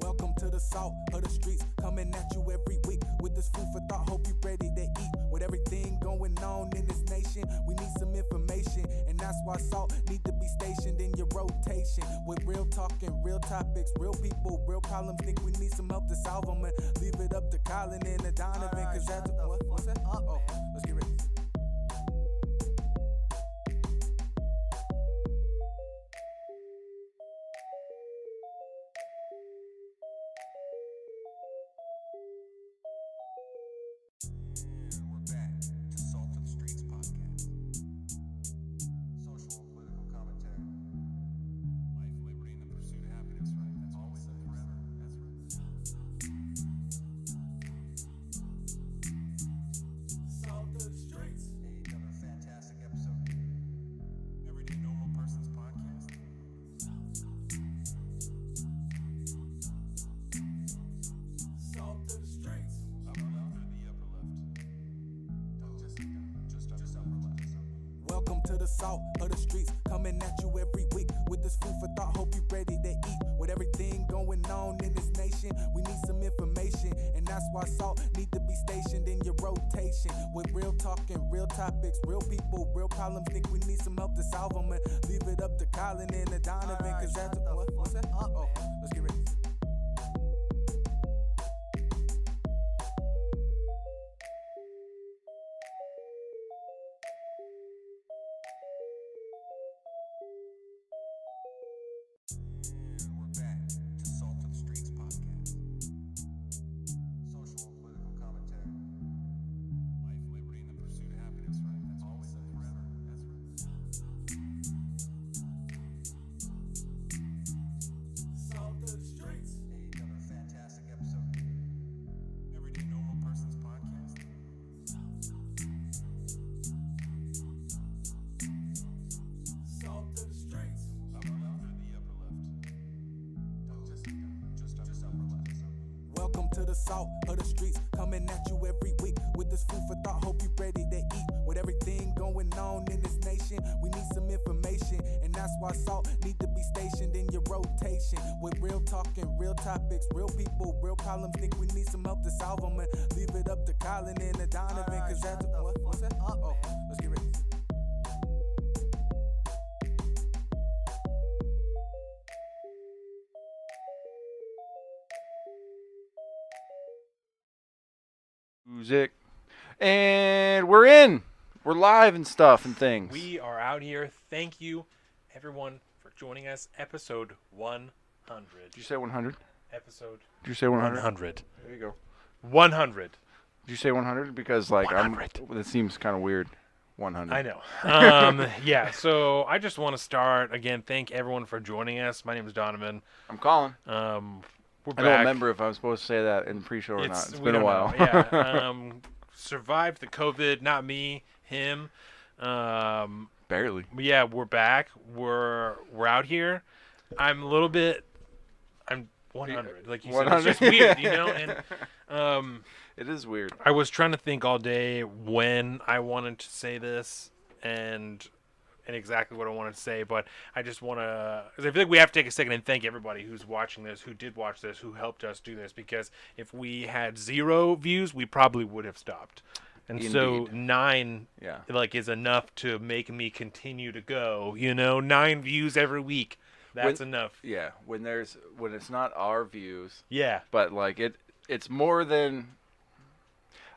Welcome to the salt of the streets, coming at you every week with this food for thought. Hope you ready to eat. With everything going on in this nation, we need some information, and that's why salt need to be stationed in your rotation. With real talking, real topics, real people, real problems. Think we need some help to solve them, and leave it up to Colin and the Donovan. Cause that's what's that? Oh, let's get ready. Welcome to the salt of the streets, coming at you every week with this food for thought. Hope you ready to eat. With everything going on in this nation, we need some information, and that's why salt need to be stationed in your rotation. With real talking, real topics, real people, real problems. Think we need some help to solve them, and leave it up to Colin and the Donovan. Cause that's what's that? Oh, let's get ready. Welcome to the salt of the streets, coming at you every week with this food for thought. Hope you ready to eat. With everything going on in this nation, we need some information, and that's why salt need to be stationed in your rotation. With real talking, real topics, real people, real problems. Think we need some help to solve them, and leave it up to Colin and the Donovan. Cause that's what's that? Oh, let's get ready. Music. And we're live and stuff and things. We are out here. Thank you, everyone, for joining us. Episode 100. Did you say 100? Episode. Did you say 100? 100. There you go. 100. Did you say 100? Because like 100. That seems kind of weird. 100. I know. Yeah. So I just want to start again. Thank everyone for joining us. My name is Donovan. I'm calling. We're I back. don't remember if I was supposed to say that in pre-show or not. It's been a while. Yeah. Survived the COVID. Not me. Him. Barely. Yeah. We're back. We're out here. I'm 100. Like you 100. said, it's just weird, you know. And it is weird. I was trying to think all day when I wanted to say this and exactly what I wanted to say, but I just want to, because I feel like we have to take a second and thank everybody who's watching this, who did watch this, who helped us do this, because if we had 0 views, we probably would have stopped. And Indeed. So 9, yeah, is enough to make me continue to go. 9 views every week. That's enough. Yeah, when it's not our views. Yeah. But like it's more than.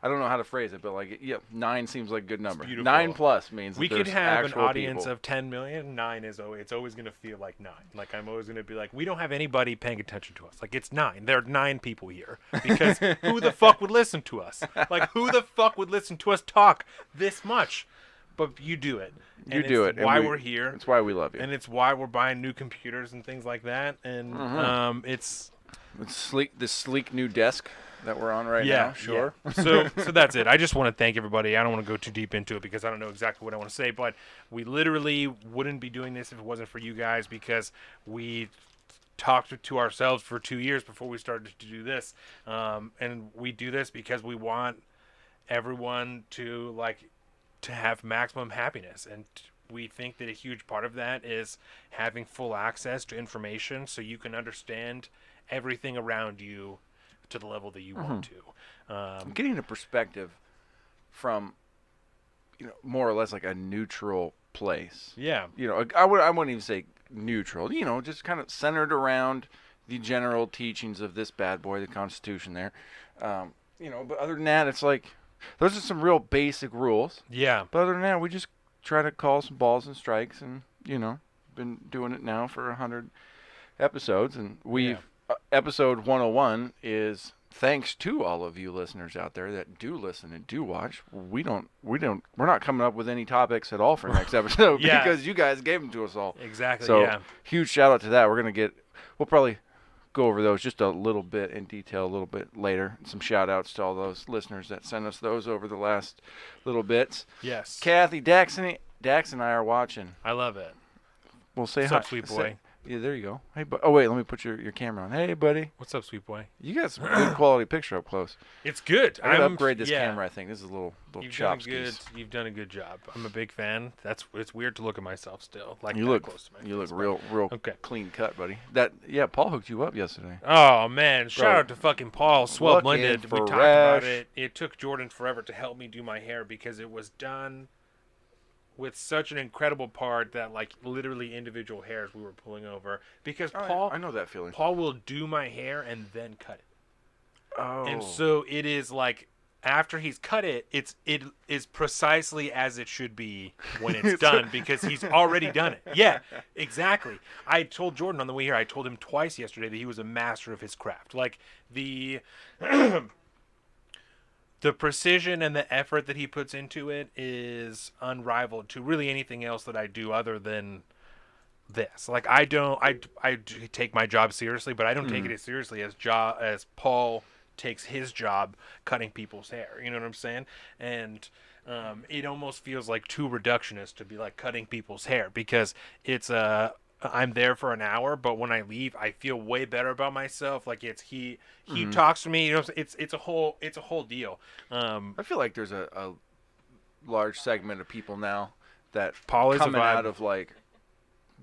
I don't know how to phrase it, but like, 9 seems like a good number. 9 plus means we that could have an audience people. of 10 million. 9 is always, it's always going to feel like 9. Like I'm always going to be like, we don't have anybody paying attention to us. Like it's 9. There are 9 people here because who the fuck would listen to us? Like who the fuck would listen to us talk this much? But you do it. You do it. Why we're here. It's why we love you. And it's why we're buying new computers and things like that. And it's sleek. This sleek new desk. that we're on right now. Sure. Yeah. So that's it. I just want to thank everybody. I don't want to go too deep into it because I don't know exactly what I want to say, but we literally wouldn't be doing this if it wasn't for you guys, because we talked to ourselves for 2 years before we started to do this. And we do this because we want everyone to have maximum happiness, and we think that a huge part of that is having full access to information so you can understand everything around you to the level that you want to. Getting a perspective from, more or less like a neutral place. Yeah. I wouldn't even say neutral. Just kind of centered around the general teachings of this bad boy, the Constitution. There, But other than that, it's like those are some real basic rules. Yeah. But other than that, we just try to call some balls and strikes, and been doing it now for 100 episodes, and episode 101 is thanks to all of you listeners out there that do listen and do watch. We're not coming up with any topics at all for next episode because you guys gave them to us all. Exactly. So huge shout out to that. We'll probably go over those just a little bit in detail a little bit later. Some shout outs to all those listeners that sent us those over the last little bits. Yes. Kathy, Dax and I are watching. I love it. We'll say What's hi. up, sweet boy? Yeah, there you go. Hey, oh wait, let me put your camera on. Hey, buddy. What's up, sweet boy? You got some good quality picture up close. It's good. I gotta upgrade this camera. I think this is a little chopskis. You've done a good job. I'm a big fan. It's weird to look at myself still. You look close to my You face, look real clean cut, buddy. Paul hooked you up yesterday. Oh man, shout out to fucking Paul. Swell blended. We talked about it. It took Jordan forever to help me do my hair because it was done with such an incredible part that literally individual hairs we were pulling over, because Paul, I know that feeling. Paul will do my hair and then cut it. Oh. And so it is after he's cut it, it is precisely as it should be when it's done, because he's already done it. Yeah, exactly. I told Jordan on the way here, I told him twice yesterday that he was a master of his craft. The precision and the effort that he puts into it is unrivaled to really anything else that I do other than this. I take my job seriously, but I don't take it as seriously as Paul takes his job cutting people's hair. You know what I'm saying? And it almost feels too reductionist to be cutting people's hair, because it's I'm there for an hour, but when I leave, I feel way better about myself. He talks to me. It's a whole deal. I feel like there's a large segment of people now that Paul is coming out of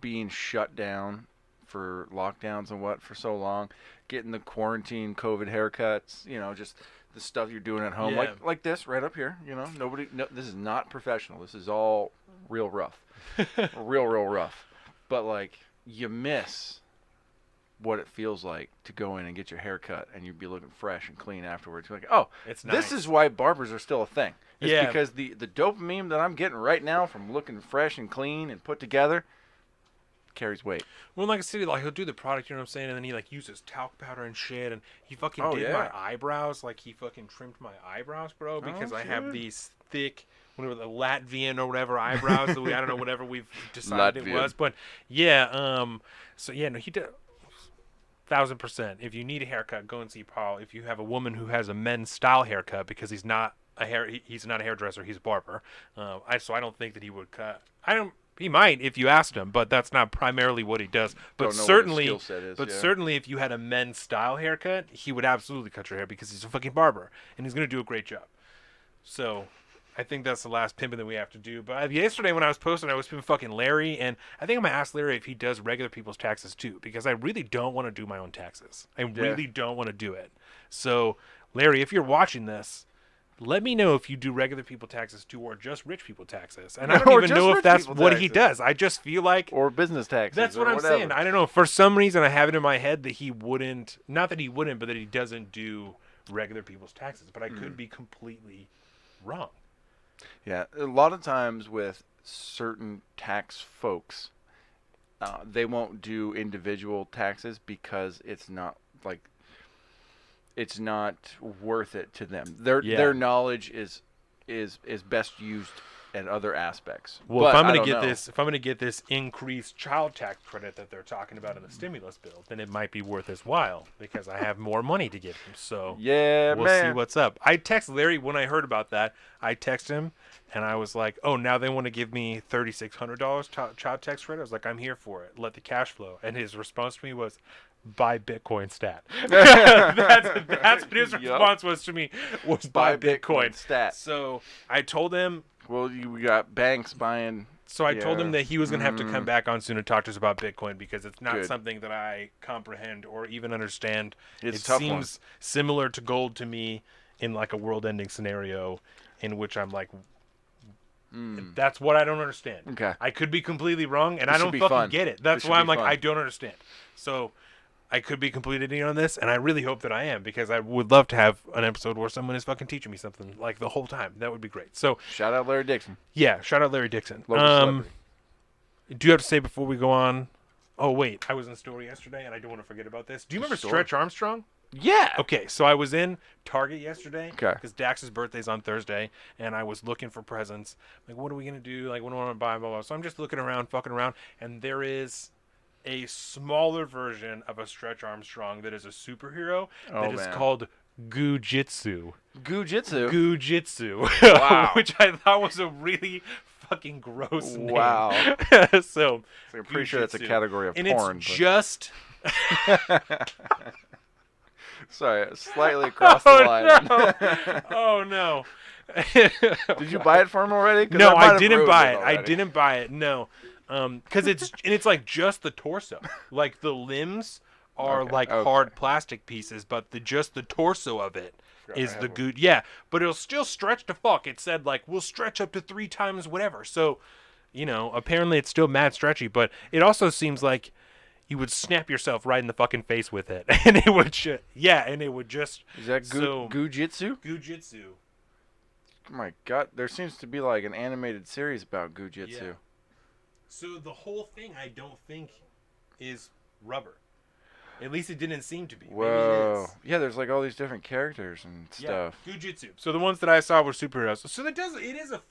being shut down for lockdowns and for so long, getting the quarantine COVID haircuts. Just the stuff you're doing at home, like this right up here. This is not professional. This is all real rough, real rough. But you miss what it feels like to go in and get your hair cut, and you'd be looking fresh and clean afterwards. You're like, it's this is why barbers are still a thing. It's because the dopamine that I'm getting right now from looking fresh and clean and put together carries weight. Well, like I said, he'll do the product, you know what I'm saying, and then he uses talc powder and shit, and he fucking did my eyebrows. He fucking trimmed my eyebrows, bro, because I have these thick, whatever, the Latvian or whatever eyebrows that I don't know, whatever we've decided it was, but he did 1,000%. If you need a haircut, go and see Paul. If you have a woman who has a men's style haircut, because he's not a hairdresser, he's a barber. So I don't think that he would cut. He might if you asked him, but that's not primarily what he does. But certainly, if you had a men's style haircut, he would absolutely cut your hair, because he's a fucking barber and he's gonna do a great job. So I think that's the last pimping that we have to do. But yesterday when I was posting, I was pimping fucking Larry, and I think I'm gonna ask Larry if he does regular people's taxes too, because I really don't want to do my own taxes. I really don't want to do it. So Larry, if you're watching this, let me know if you do regular people taxes too, or just rich people taxes. And I don't even know if that's what he does. I just feel or business taxes. That's what I'm saying. I don't know. For some reason, I have it in my head that he wouldn't. Not that he wouldn't, but that he doesn't do regular people's taxes. But I could be completely wrong. Yeah, a lot of times with certain tax folks, they won't do individual taxes because it's not worth it to them. Their knowledge is best used and other aspects. Well, but if I'm I going don't know. if I'm going to get this increased child tax credit that they're talking about in the stimulus bill, then it might be worth his while because I have more money to give him. So Yeah, we'll man. see what's up. I text Larry when I heard about that. I text him and I was like, "Oh, now they want to give me $3,600 child tax credit." I was like, "I'm here for it. Let the cash flow." And his response to me was, "Buy Bitcoin stat." that's what his response was to me. Was buy Bitcoin stat. So I told him. Well, we got banks buying. So I told him that he was going to have to come back on soon and talk to us about Bitcoin because it's not something that I comprehend or even understand. It seems similar to gold to me in like a world-ending scenario in which I'm like, that's what I don't understand. Okay. I could be completely wrong, and I don't fucking fun. get it. That's This why should I'm be like, fun. I don't understand. So I could be completely ignorant on this, and I really hope that I am because I would love to have an episode where someone is fucking teaching me something like the whole time. That would be great. So Shout out Larry Dixon. yeah, shout out Larry Dixon. Local celebrity. Do you have to say before we go on? Oh wait, I was in the store yesterday, and I don't want to forget about this. Do you remember store? Stretch Armstrong? Yeah. Okay, so I was in Target yesterday Okay. because Dax's birthday's on Thursday, and I was looking for presents. Like, what are we gonna do? Like, what do I want to buy? Blah, blah. So I'm just looking around, fucking around, and there is a smaller version of a Stretch Armstrong that is a superhero that is called Goo-Jitsu. Goo-Jitsu. Goo-Jitsu. Wow. Which I thought was a really fucking gross name. Wow. So I'm pretty sure that's a Goo-Jitsu. category of and porn. it's but- just Sorry, slightly across the line. no. Oh no. Did you buy it for him already? 'Cause No, might I have didn't ruined buy it. I already. didn't buy it. No. Cuz it's like just the torso. Like the limbs are Okay, like okay. hard plastic pieces, but just the torso of it is the good. Yeah, but it'll still stretch to fuck. It said like we'll stretch up to 3 times whatever. So, apparently it's still mad stretchy, but it also seems like you would snap yourself right in the fucking face with it, and it would and it would just. Is that Goo-Jitsu? Goo-Jitsu. Oh my God, there seems to be like an animated series about Goo-Jitsu. Yeah. So the whole thing, I don't think, is rubber. At least it didn't seem to be. Whoa. Maybe it is. Yeah, there's like all these different characters and stuff. Yeah, Goo-Jitsu. So the ones that I saw were superheroes. So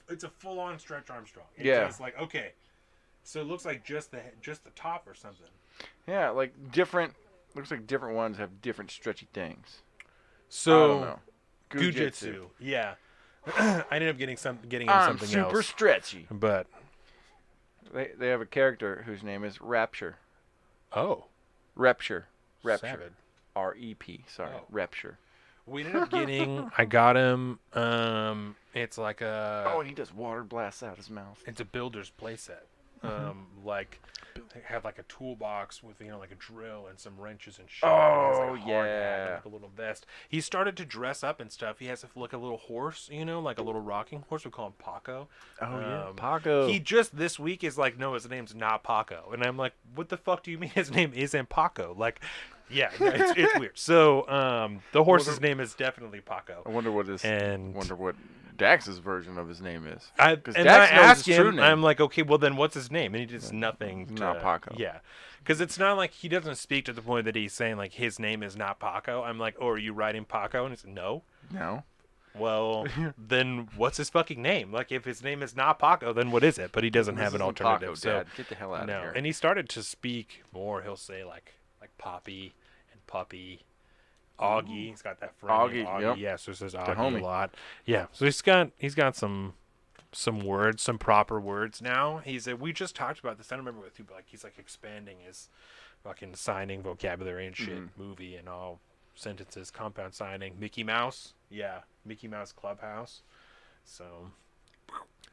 it's a full-on Stretch Armstrong. It's just like, okay. So it looks like just the top or something. Yeah, like looks like different ones have different stretchy things. So I don't know. Goo-Jitsu. Yeah. I ended up getting something I'm else. super stretchy. But They have a character whose name is Rapture. Savage. R-E-P. Sorry, Oh. Rapture. We ended up getting. I got him. It's like a. Oh, and he does water blasts out his mouth. It's a builder's playset. Like they have like a toolbox with like a drill and some wrenches and shit. Oh, He has, like, a hard hat yeah. and, like, a little vest. He started to dress up and stuff. He has like a little horse, like a little rocking horse. We call him Paco. Paco. He just this week is like, no, his name's not Paco, and I'm like, what the fuck do you mean his name isn't Paco? Like, yeah, it's weird. So the horse's name is definitely Paco. I wonder what Dax's version of his name is. Because I Dax knows asked his true him, name. I'm like, okay, well then what's his name? And he does nothing. Not Paco. Yeah, because it's not like he doesn't speak to the point that he's saying like his name is not Paco. I'm like, oh, are you writing Paco? And he said, no. No. Well, then what's his fucking name? Like, if his name is not Paco, then what is it? But he doesn't have an isn't alternative. Paco, so Dad. Get the hell out of here. And he started to speak more. He'll say like Poppy and Puppy. Augie, he's got that friend named Augie. Yep. Yeah, so it says The Augie homie. a lot. Yeah, so he's got some words, some proper words now. We just talked about this. I don't remember with you, but like he's like expanding his fucking signing vocabulary and shit, movie and all sentences, compound signing. Mickey Mouse, yeah, Mickey Mouse Clubhouse. So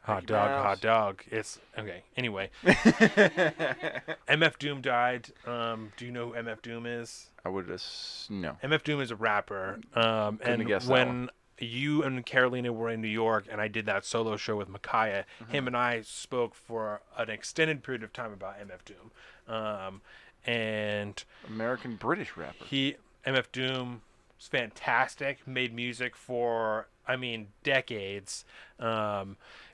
hot dog. It's okay. Anyway, MF Doom died. Do you know who MF Doom is? I would no. MF Doom is a rapper. And guessed that when you and Carolina were in New York and I did that solo show with Micaiah, him and I spoke for an extended period of time about MF Doom. And American British rapper. MF Doom was fantastic, made music for, decades.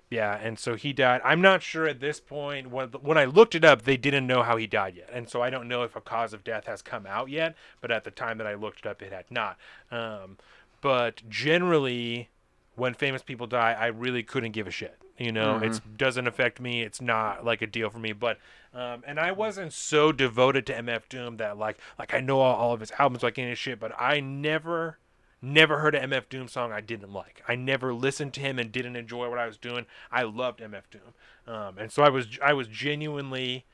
Yeah, and so he died. I'm not sure at this point. When I looked it up, they didn't know how he died yet. And so I don't know if a cause of death has come out yet. But at the time that I looked it up, it had not. But generally, when famous people die, I really couldn't give a shit. You know, it doesn't affect me. It's not like a deal for me. But and I wasn't so devoted to MF Doom that like I know all of his albums like any shit. But I never heard an MF Doom song I didn't like. I never listened to him and didn't enjoy what I was doing. I loved MF Doom, and so I was genuinely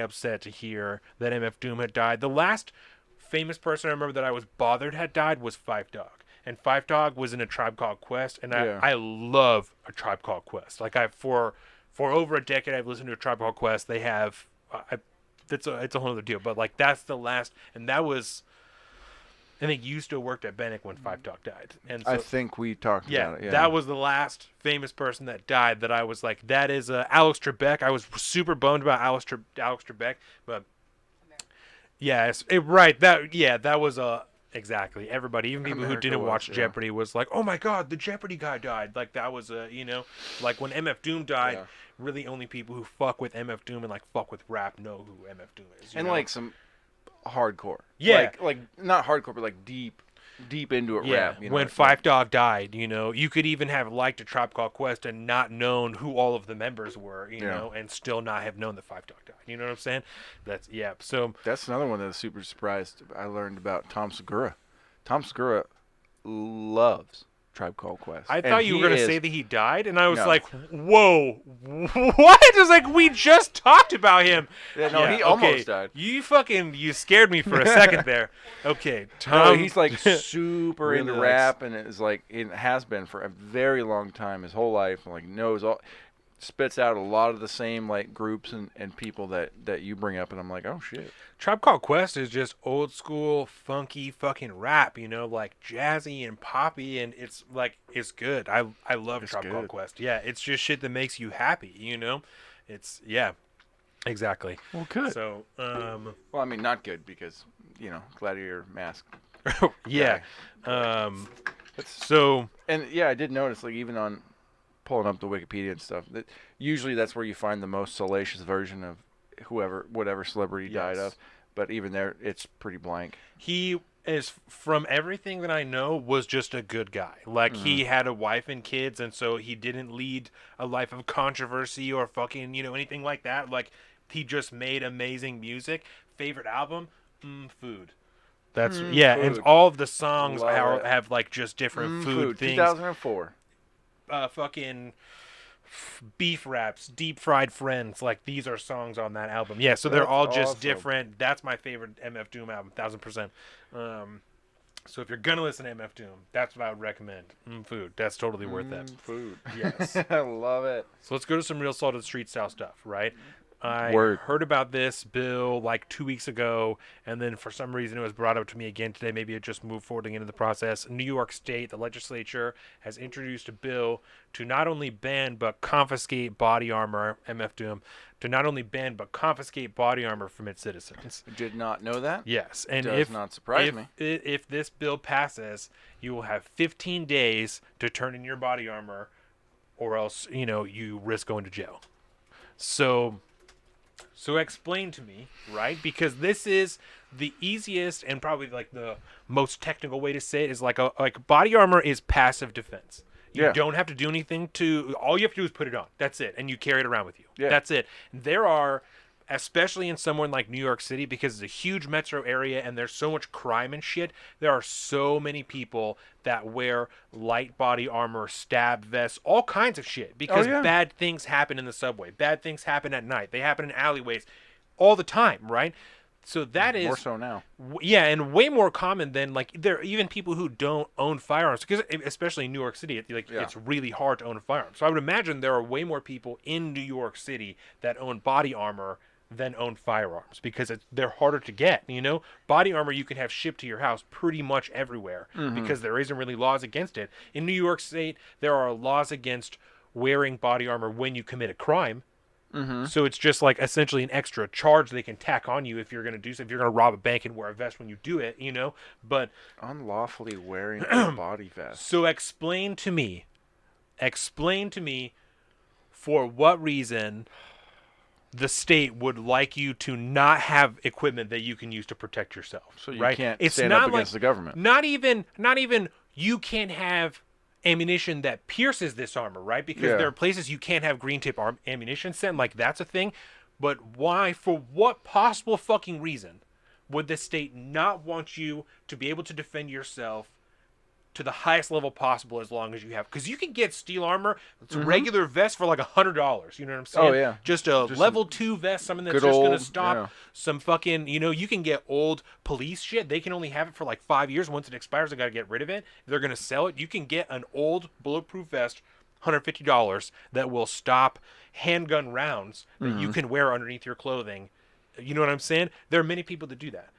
upset to hear that MF Doom had died. The last famous person I remember that I was bothered had died was Five Dog. And Five Dog was in A Tribe Called Quest, and I love A Tribe Called Quest. Like for over a decade, I've listened to A Tribe Called Quest. They have, it's a whole other deal. But like that's the last, and that was, I think you still worked at Bannock when Five Dog died. And so, I think we talked about it. Yeah, that was the last famous person that died that I was like, that is Alex Trebek. I was super bummed about Alex Trebek, but that was a. Exactly. Everybody, even people who didn't watch Jeopardy, was like, "Oh my God, the Jeopardy guy died!" Like that was like when MF Doom died. Really, only people who fuck with MF Doom and like fuck with rap know who MF Doom is. And like some hardcore, like not hardcore, but like deep into it rap. You know, when Five Dog died, you could even have liked A Tribe Called Quest and not known who all of the members were, you know, and still not have known that Five Dog died. You know what I'm saying? So that's another one that was super surprised. I learned about Tom Segura. Tom Segura loves Tribe Called Quest. I thought you were going to say that he died, and I was like, whoa, what? It was like, we just talked about him. Yeah, he almost died. You scared me for a second there. Okay. Tom, he's like super really into rap, and it has been for a very long time, his whole life, and like knows all, spits out a lot of the same like groups and people that you bring up, and I'm like, oh shit. Tribe Called Quest is just old school, funky fucking rap, like jazzy and poppy, and it's good. I love Tribe Called Quest. Yeah, it's just shit that makes you happy, It's exactly. Well, good. So, well, I mean, not good because gladiator mask. Yeah. So. And yeah, I did notice even on pulling up the Wikipedia and stuff that usually that's where you find the most salacious version of whatever celebrity died of, but even there it's pretty blank. He is, from everything that I know, was just a good guy. Like he had a wife and kids, and so he didn't lead a life of controversy or fucking anything like that. Like he just made amazing music. Favorite album, Food. That's Food. And all of the songs have like just different food things. 2004. Fucking beef raps, deep fried friends, like these are songs on that album. Yeah, so they're all just different. That's my favorite MF Doom album, 1000%. So if you're gonna listen to MF Doom, that's what I would recommend. Food, that's totally worth it. Food, yes, I love it. So let's go to some real Salt of the Street style stuff, right? I heard about this bill like 2 weeks ago, and then for some reason it was brought up to me again today. Maybe it just moved forward into the process. New York State, the legislature, has introduced a bill to not only ban but confiscate body armor, MF Doom, to not only ban but confiscate body armor from its citizens. Did not know that. Yes, and does not surprise me. If this bill passes, you will have 15 days to turn in your body armor, or else you risk going to jail. So explain to me, right? Because this is the easiest and probably like the most technical way to say it is like body armor is passive defense. You don't have to do anything all you have to do is put it on. That's it. And you carry it around with you. Yeah. That's it. There are, especially in somewhere like New York City, because it's a huge metro area and there's so much crime and shit, there are so many people that wear light body armor, stab vests, all kinds of shit, because bad things happen in the subway. Bad things happen at night. They happen in alleyways all the time, right? So that is more so now. And way more common than there are even people who don't own firearms, because especially in New York City, it's really hard to own a firearm. So I would imagine there are way more people in New York City that own body armor than own firearms, because they're harder to get. Body armor you can have shipped to your house pretty much everywhere, because there isn't really laws against it. In New York State, there are laws against wearing body armor when you commit a crime. So it's just essentially an extra charge they can tack on you if you're going to do so. If you're going to rob a bank and wear a vest when you do it, but unlawfully wearing a body vest. So explain to me for what reason the state would like you to not have equipment that you can use to protect yourself. So you can't stand up against the government. Not even you can't have ammunition that pierces this armor, right? Because there are places you can't have green tip ammunition sent, like that's a thing. But why, for what possible fucking reason would the state not want you to be able to defend yourself to the highest level possible as long as you have? Because you can get steel armor, it's a regular vest for like $100. You know what I'm saying? Oh, yeah. Just a level 2 vest, something that's just going to stop some fucking, you can get old police shit. They can only have it for like 5 years. Once it expires, they got to get rid of it. They're going to sell it. You can get an old bulletproof vest, $150, that will stop handgun rounds that you can wear underneath your clothing. You know what I'm saying? There are many people that do that.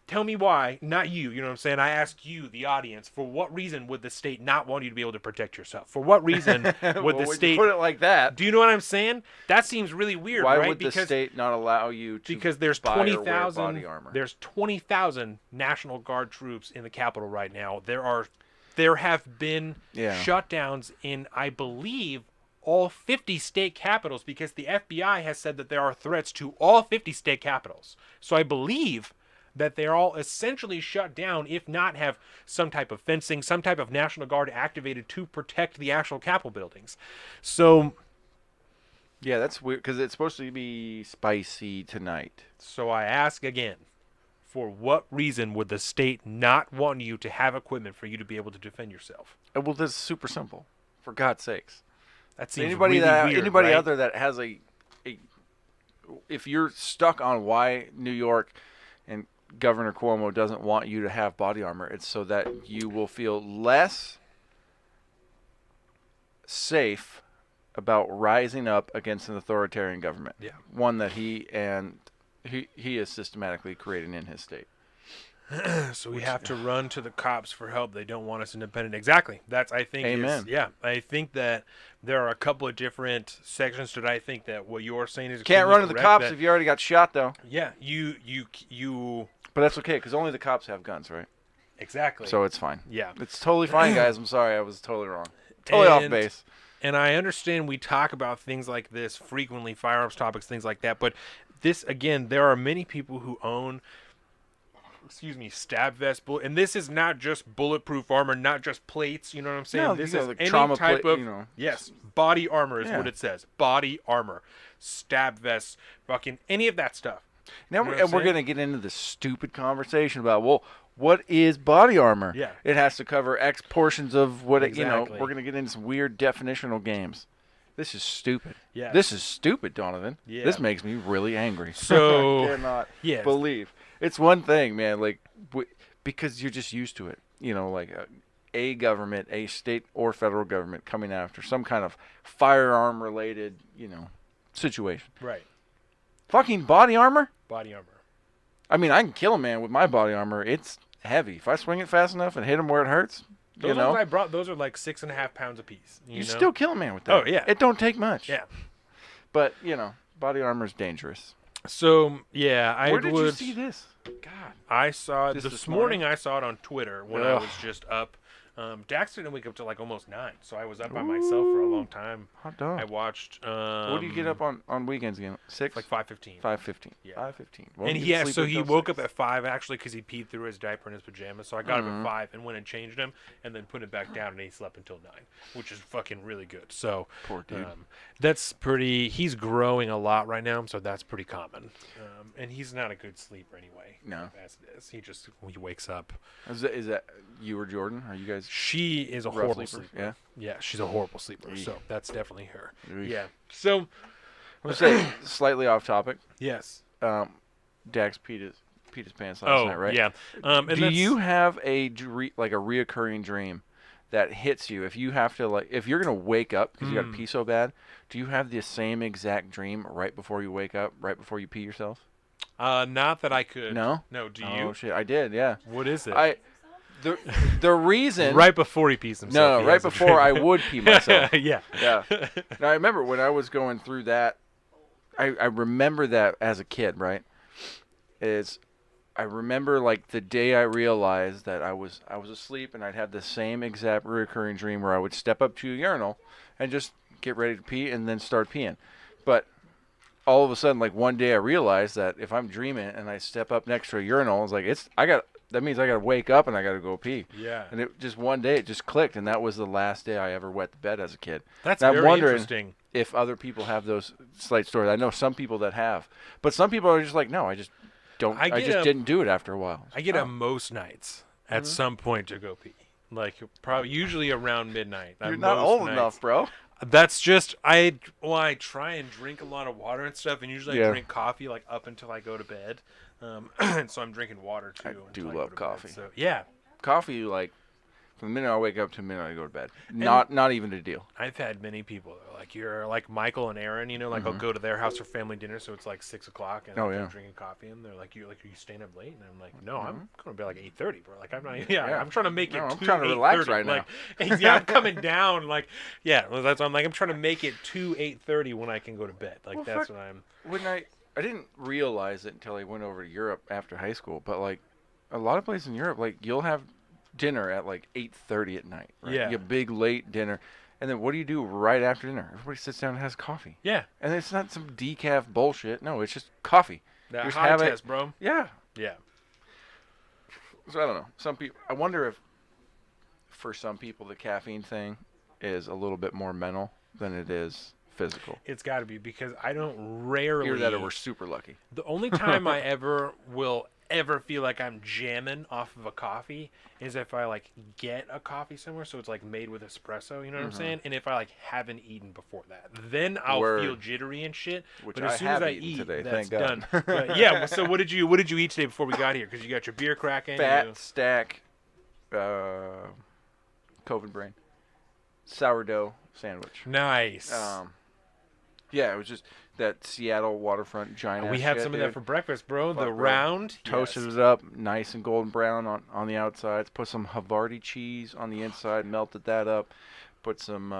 Tell me why, not you, you know what I'm saying? I ask you, the audience, for what reason would the state not want you to be able to protect yourself? For what reason would the state... You put it like that? Do you know what I'm saying? That seems really weird, why right? Why would the state not allow you to because there's buy 20,000 or wear body armor? There's 20,000 National Guard troops in the Capitol right now. There have been shutdowns in, I believe, all 50 state capitals, because the FBI has said that there are threats to all 50 state capitals. So I believe that they're all essentially shut down, if not have some type of fencing, some type of National Guard activated to protect the actual Capitol buildings. So, yeah, that's weird, because it's supposed to be spicy tonight. So I ask again, for what reason would the state not want you to have equipment for you to be able to defend yourself? Well, this is super simple. For God's sakes. That seems really weird, anybody right? out there that has if you're stuck on why New York and Governor Cuomo doesn't want you to have body armor, it's so that you will feel less safe about rising up against an authoritarian government. Yeah. One that he is systematically creating in his state. So we have to run to the cops for help. They don't want us independent. Exactly. That's, I think, Amen. I think that there are a couple of different sections that I think that what you're saying is can't run to the cops that, if you already got shot, though. Yeah, you. But that's okay, because only the cops have guns, right? Exactly. So it's fine. Yeah. It's totally fine, guys. I'm sorry. I was totally wrong. Totally off base. And I understand we talk about things like this frequently, firearms topics, things like that. But this, again, there are many people who own, stab vest, and this is not just bulletproof armor, not just plates. You know what I'm saying? No, this is like any trauma type plate, of yes, body armor is what it says. Body armor, stab vests, fucking any of that stuff. Now we're going to get into this stupid conversation about, well, what is body armor? Yeah. It has to cover X portions of what exactly. We're going to get into some weird definitional games. This is stupid. Yeah. This is stupid, Donovan. Yeah. This makes me really angry. So I cannot believe. It's one thing, man, like because you're just used to it. Like a government, a state or federal government coming after some kind of firearm related, situation. Right. Fucking body armor? Body armor. I mean, I can kill a man with my body armor. It's heavy. If I swing it fast enough and hit him where it hurts, those ones I brought, those are like 6.5 pounds a piece. You still kill a man with that. Oh, yeah. It don't take much. Yeah. But, body armor is dangerous. So, yeah, Where did you see this? God. I saw it this morning. I saw it on Twitter when I was just up. Dax didn't wake up till like almost 9, so I was up by myself for a long time. Hot dog. I watched. What do you get up on weekends again? 6? Like 5:15. 5:15. Yeah. 5:15. And he woke up at 5 actually because he peed through his diaper in his pajamas. So I got up at 5 and went and changed him and then put it back down, and he slept until 9, which is fucking really good. So poor dude. That's pretty. He's growing a lot right now, so that's pretty common. And he's not a good sleeper anyway. No. As it is, he wakes up. Is that you or Jordan? Are you guys? She is a horrible sleeper. Yeah. Yeah, she's a horrible sleeper. So that's definitely her. Eesh. Yeah. So I'm gonna say slightly off topic. Yes. Dax peed his pants last night, right? Yeah. Do you have a reoccurring dream that hits you if you have to if you're gonna wake up because you got to pee so bad? Do you have the same exact dream right before you wake up, right before you pee yourself? Not that I could. No. No. Do you? Oh shit, I did. Yeah. What is it? The reason right before he pees himself. No, right before I would pee myself. Yeah. Yeah. Now I remember when I was going through that. I remember that as a kid, right? I remember like the day I realized that I was asleep and I'd have the same exact recurring dream where I would step up to a urinal and just get ready to pee and then start peeing. But all of a sudden, like one day I realized that if I'm dreaming and I step up next to a urinal, it's like I got that means I got to wake up and I got to go pee. Yeah. And it just one day it just clicked, and that was the last day I ever wet the bed as a kid. That's and very I'm wondering interesting. if other people have those slight stories. I know some people that have, but some people are just like, no, I just don't. I just didn't do it after a while. I get up most nights at some point to go pee. Like probably usually around midnight. You're not old enough, bro. That's just I try and drink a lot of water and stuff, and usually I drink coffee like up until I go to bed. And so I'm drinking water too. I do love coffee. Bed, so yeah, coffee like from the minute I wake up to the minute I go to bed. Not even a deal. I've had many people that are like, you're like Michael and Aaron, you know, like I'll go to their house for family dinner, so it's like 6 o'clock, and I'm drinking coffee, and they're like, are you staying up late? And I'm like, no, I'm going to be like 8:30, bro. Like I'm not. I'm trying to make it. I'm trying to relax right now. Like, yeah, I'm coming down. Like, yeah, that's. I'm like, I'm trying to make it to 8:30 when I can go to bed. Like that's what I'm. When I didn't realize it until I went over to Europe after high school, but like a lot of places in Europe, like you'll have dinner at like 8:30 at night. Right? Yeah. You get a big late dinner, and then what do you do right after dinner? Everybody sits down and has coffee. Yeah. And it's not some decaf bullshit. No, it's just coffee. That just high test, bro. Yeah. Yeah. So I don't know. Some people. I wonder if for some people the caffeine thing is a little bit more mental than it is physical. It's got to be, because I don't rarely. Either that or we're super lucky. The only time I ever feel like I'm jamming off of a coffee is if I like get a coffee somewhere, so it's like made with espresso, you know what I'm saying? And if I like haven't eaten before that, then I'll feel jittery and shit. Which but as soon as I eat today, that's thank done. God. But yeah. So what did you eat today before we got here? Because you got your beer cracking. Fat stack, Coven brain, sourdough sandwich. Nice. Yeah, it was just that Seattle waterfront giant. We had some of that for breakfast, bro. The round. Toasted it up, nice and golden brown on the outsides. Put some Havarti cheese on the inside, melted that up. Put some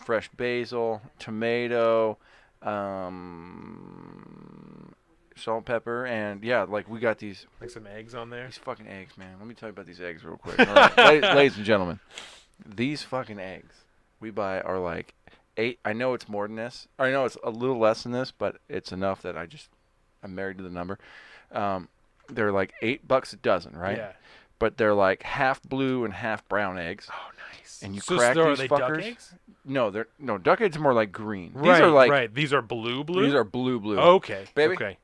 fresh basil, tomato, salt, pepper, and yeah, like we got these. Like some eggs on there. These fucking eggs, man. Let me tell you about these eggs real quick. All right. Ladies and gentlemen, these fucking eggs we buy are like 8. I know it's more than this. Or I know it's a little less than this, but it's enough that I'm married to the number. They're like $8 a dozen, right? Yeah. But they're like half blue and half brown eggs. Oh, nice. And you crack are these they fuckers. Duck eggs? No, duck eggs are more like green. Right, These are like right. These are blue. These are blue. Okay, baby. Okay.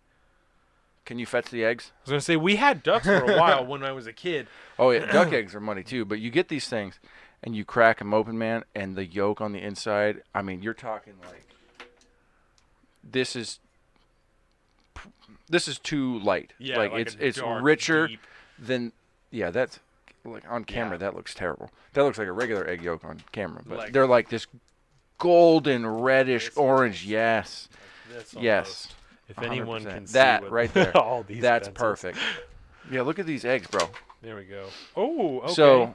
Can you fetch the eggs? I was gonna say we had ducks for a while when I was a kid. Oh yeah, duck eggs are money too. But you get these things, and you crack them open, man, and the yolk on the inside. I mean, you're talking like this is too light. Yeah, like it's dark, richer deep. than that's like on camera. Yeah. That looks terrible. That looks like a regular egg yolk on camera, but Like- they're like this golden reddish orange. Yes, Like this yes. almost. If anyone 100%. can see that what right there, all these that's pencils. perfect. Yeah, look at these eggs, bro. There we go. Oh, okay. So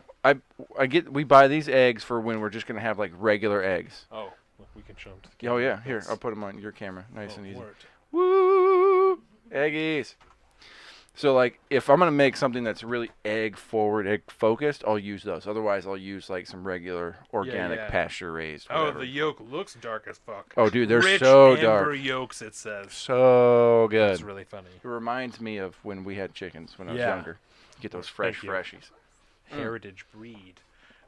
we buy these eggs for when we're just gonna have like regular eggs. Oh, look, we can show them to the Oh camera. yeah, here I'll put them on your camera, nice and easy. Word. Woo, eggies. So like, if I'm gonna make something that's really egg forward, egg focused, I'll use those. Otherwise, I'll use like some regular organic yeah. pasture raised. Oh, Whatever. the yolk looks dark as fuck. Oh, dude, they're Rich so amber dark. yolks, it says. So good. It's really funny. It reminds me of when we had chickens when I was Yeah. younger. Get those fresh Thank you. freshies. Heritage breed.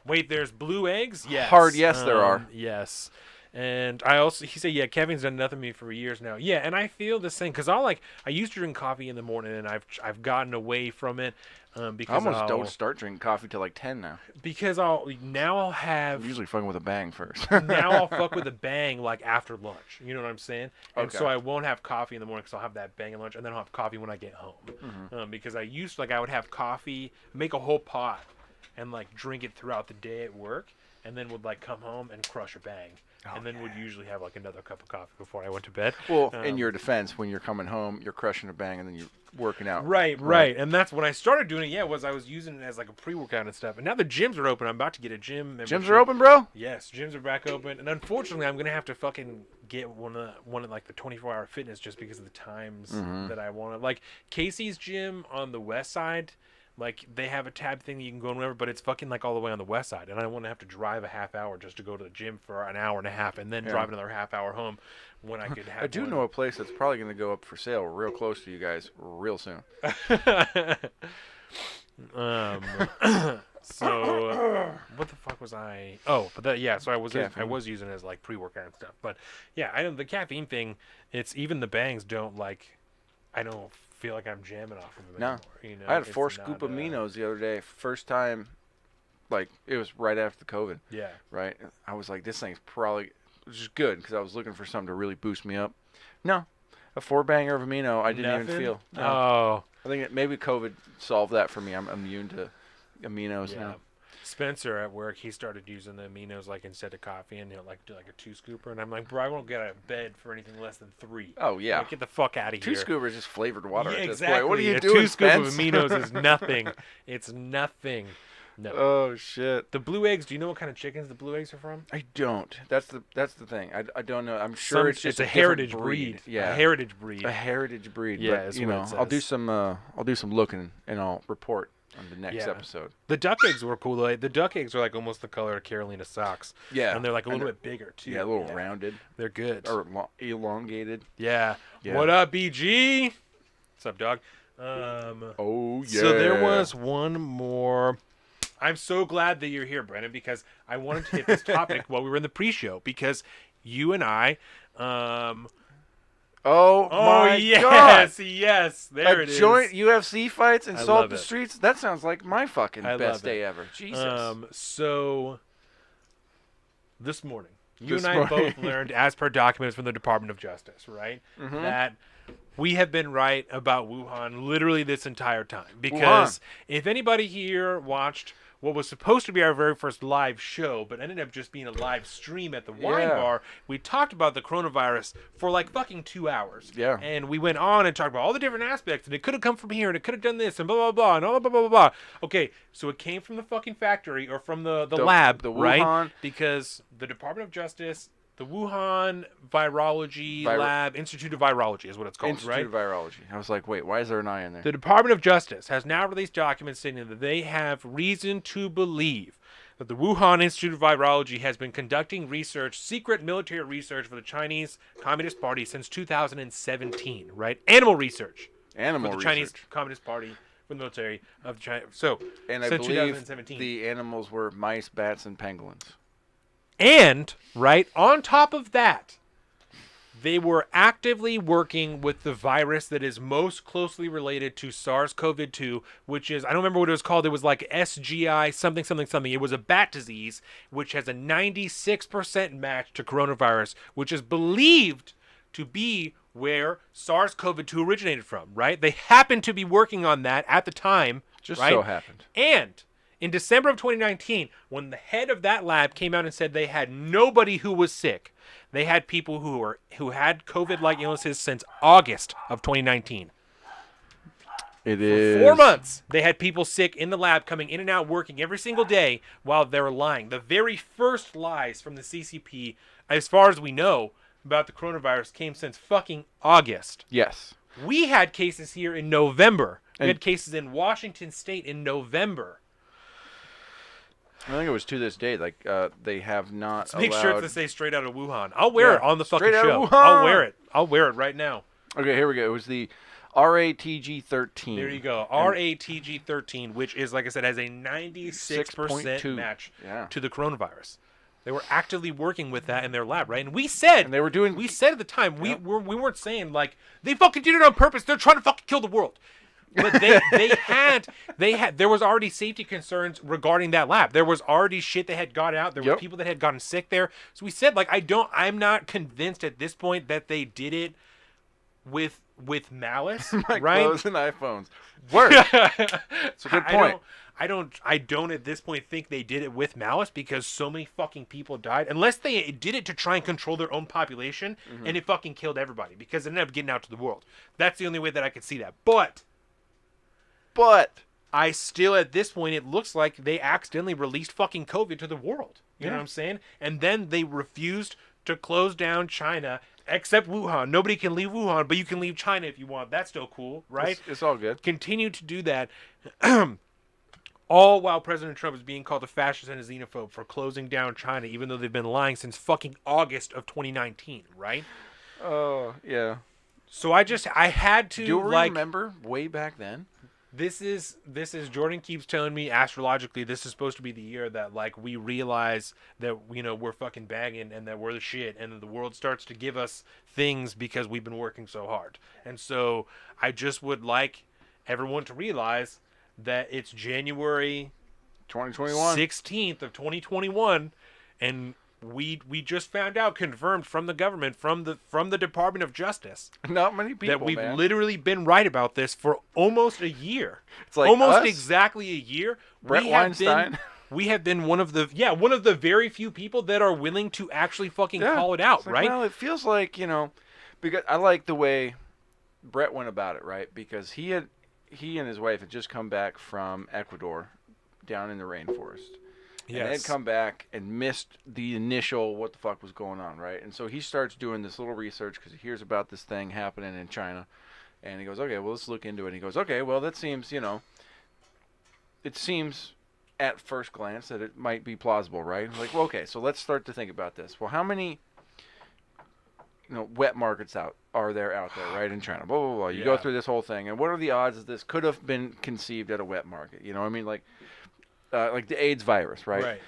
Wait, there's blue eggs? Yes. Hard yes, there are. Yes. And he said, yeah, Kevin's done nothing to me for years now. Yeah, and I feel the same, because I used to drink coffee in the morning, and I've gotten away from it because I almost don't start drinking coffee till like 10 now. Because I'll have I'm usually fucking with a bang first. now I'll fuck with a bang like after lunch. You know what I'm saying? And Okay. so I won't have coffee in the morning because I'll have that bang at lunch, and then I'll have coffee when I get home. Because I would have coffee, make a whole pot, and like drink it throughout the day at work, and then would like come home and crush a bang. And then would usually have like another cup of coffee before I went to bed. Well, in your defense, when you're coming home, you're crushing a bang, and then you're working out. Right. And that's when I started doing it. Was I was using it as like a pre-workout and stuff. And now the gyms are open. I'm about to get a gym membership. Gyms are open, bro? Yes, gyms are back open. And unfortunately, I'm gonna have to fucking get one of like the 24-hour fitness just because of the times that I want to. Like Casey's gym on the west side. Like, they have a tab thing that you can go in wherever, but it's fucking, like, all the way on the west side. And I don't want to have to drive a half hour just to go to the gym for an hour and a half and then drive another half hour home when I could have I do know a place that's probably going to go up for sale real close to you guys real soon. So what the fuck was I? Oh, but so I was Caffeine. using it as like pre-workout and stuff. But yeah, I don't. The caffeine thing. It's even the bangs don't like. I don't feel like I'm jamming off of them No. anymore. You know, I had it's 4 scoop not, aminos the other day. First time, like, it was right after the COVID. Yeah. Right? I was like, this thing's probably, which is good because I was looking for something to really boost me up. No. A 4-banger of amino, I didn't even feel. No. Oh. I think maybe COVID solved that for me. I'm immune to aminos Yeah. now. Spencer at work, he started using the aminos like instead of coffee, and he'll like do like a 2-scooper, and I'm like, bro, I won't get out of bed for anything less than 3. Oh, yeah. Like, get the fuck out of 2 here. scoopers is just flavored water Yeah, at this exactly. point. What are you a doing, 2-scoop of Spence? aminos is nothing. It's nothing. No. Oh, shit. The blue eggs. Do you know what kind of chickens the blue eggs are from? I don't. That's the thing. I don't know. I'm sure it's just a different heritage breed. Yeah. A heritage breed. A heritage breed. Yeah, but, is you what know, it I'll do says. some looking and I'll report on the next Yeah. episode. The duck eggs were cool. The duck eggs are like almost the color of Carolina socks. Yeah. And they're like a little bit bigger too. Yeah, a little rounded They're good. or elongated. Yeah. Yeah. What up, BG? What's up, dog? Oh yeah. So there was one more. I'm so glad that you're here, Brennan, because I wanted to hit this topic while we were in the pre-show because you and I. Oh my yes, God. yes. There it is. Joint UFC fights and I salt love the it. streets. That sounds like my fucking I love best it. day ever. Jesus. So this morning, you This and I morning. both learned, as per documents from the Department of Justice, right, that we have been right about Wuhan literally this entire time. Because if anybody here watched what was supposed to be our very first live show, but ended up just being a live stream at the wine Yeah. bar, we talked about the coronavirus for like fucking 2 hours. Yeah. And we went on and talked about all the different aspects, and it could have come from here, and it could have done this, and blah, blah, blah, and all blah, blah, blah, blah. Okay, so it came from the fucking factory, or from the lab, the right? Wuhan- Because the Department of Justice, the Wuhan Virology Lab, Institute of Virology is what it's called, Institute right? of Virology. I was like, wait, why is there an I in there? The Department of Justice has now released documents stating that they have reason to believe that the Wuhan Institute of Virology has been conducting research, secret military research for the Chinese Communist Party since 2017, right? Animal research. Animal for the research. Chinese Communist Party for the military of China. So, And I since believe 2017. the animals were mice, bats, and pangolins. And, right, on top of that, they were actively working with the virus that is most closely related to SARS-CoV-2, which is, I don't remember what it was called. It was like SGI something, something, something. It was a bat disease, which has a 96% match to coronavirus, which is believed to be where SARS-CoV-2 originated from, right? They happened to be working on that at the time. Just right? so happened. And in December of 2019, when the head of that lab came out and said they had nobody who was sick, they had people who had COVID-like illnesses since August of 2019. It is 4 months, they had people sick in the lab coming in and out working every single day while they were lying. The very first lies from the CCP, as far as we know, about the coronavirus came since fucking August. Yes. We had cases here in November. We And- had cases in Washington State in November. I think it was to this day. Like they have not Make allowed. sure to say straight out of Wuhan. I'll wear it on the fucking straight out show. of I'll Wuhan. wear it. I'll wear it right now. Okay, here we go. It was the RATG-13. There you go. And RATG-13, which is, like I said, has a 96% 6.2. match Yeah. to the coronavirus. They were actively working with that in their lab, right? And we said, And they were doing. we said at the time, Yep. we weren't saying like they fucking did it on purpose. They're trying to fucking kill the world. But they had there was already safety concerns regarding that lab. There was already shit that had got out. There were Yep. people that had gotten sick there. So we said like I'm not convinced at this point that they did it with malice, my right? clothes and iPhones. Word. It's a good point. I don't at this point think they did it with malice because so many fucking people died. Unless they did it to try and control their own population and it fucking killed everybody because it ended up getting out to the world. That's the only way that I could see that. But I still, at this point, it looks like they accidentally released fucking COVID to the world. You know what I'm saying? And then they refused to close down China, except Wuhan. Nobody can leave Wuhan, but you can leave China if you want. That's still cool, right? It's all good. Continue to do that. All while President Trump is being called a fascist and a xenophobe for closing down China, even though they've been lying since fucking August of 2019, right? Oh, yeah. So I had to, Do you like... remember way back then? This is Jordan keeps telling me astrologically this is supposed to be the year that like we realize that we're fucking banging and that we're the shit and that the world starts to give us things because we've been working so hard. And so I just would like everyone to realize that it's January 2021 16th of 2021 and we just found out, confirmed from the government, from the Department of Justice, not many people, that we've man. literally been right about this for almost a year. It's like almost us? exactly a year. Brett Weinstein. We have been one of the very few people that are willing to actually fucking call it out, like, right? Well, it feels like, because I like the way Brett went about it, right? Because he and his wife had just come back from Ecuador down in the rainforest. And they had come back and missed the initial what the fuck was going on, right? And so he starts doing this little research because he hears about this thing happening in China. And he goes, okay, well, let's look into it. And he goes, okay, well, that seems, it seems at first glance that it might be plausible, right? Like, well, okay, so let's start to think about this. Well, how many, wet markets are there out there, right, in China? Blah, blah, blah. You go through this whole thing. And what are the odds that this could have been conceived at a wet market? You know what I mean? Like the AIDS virus, right?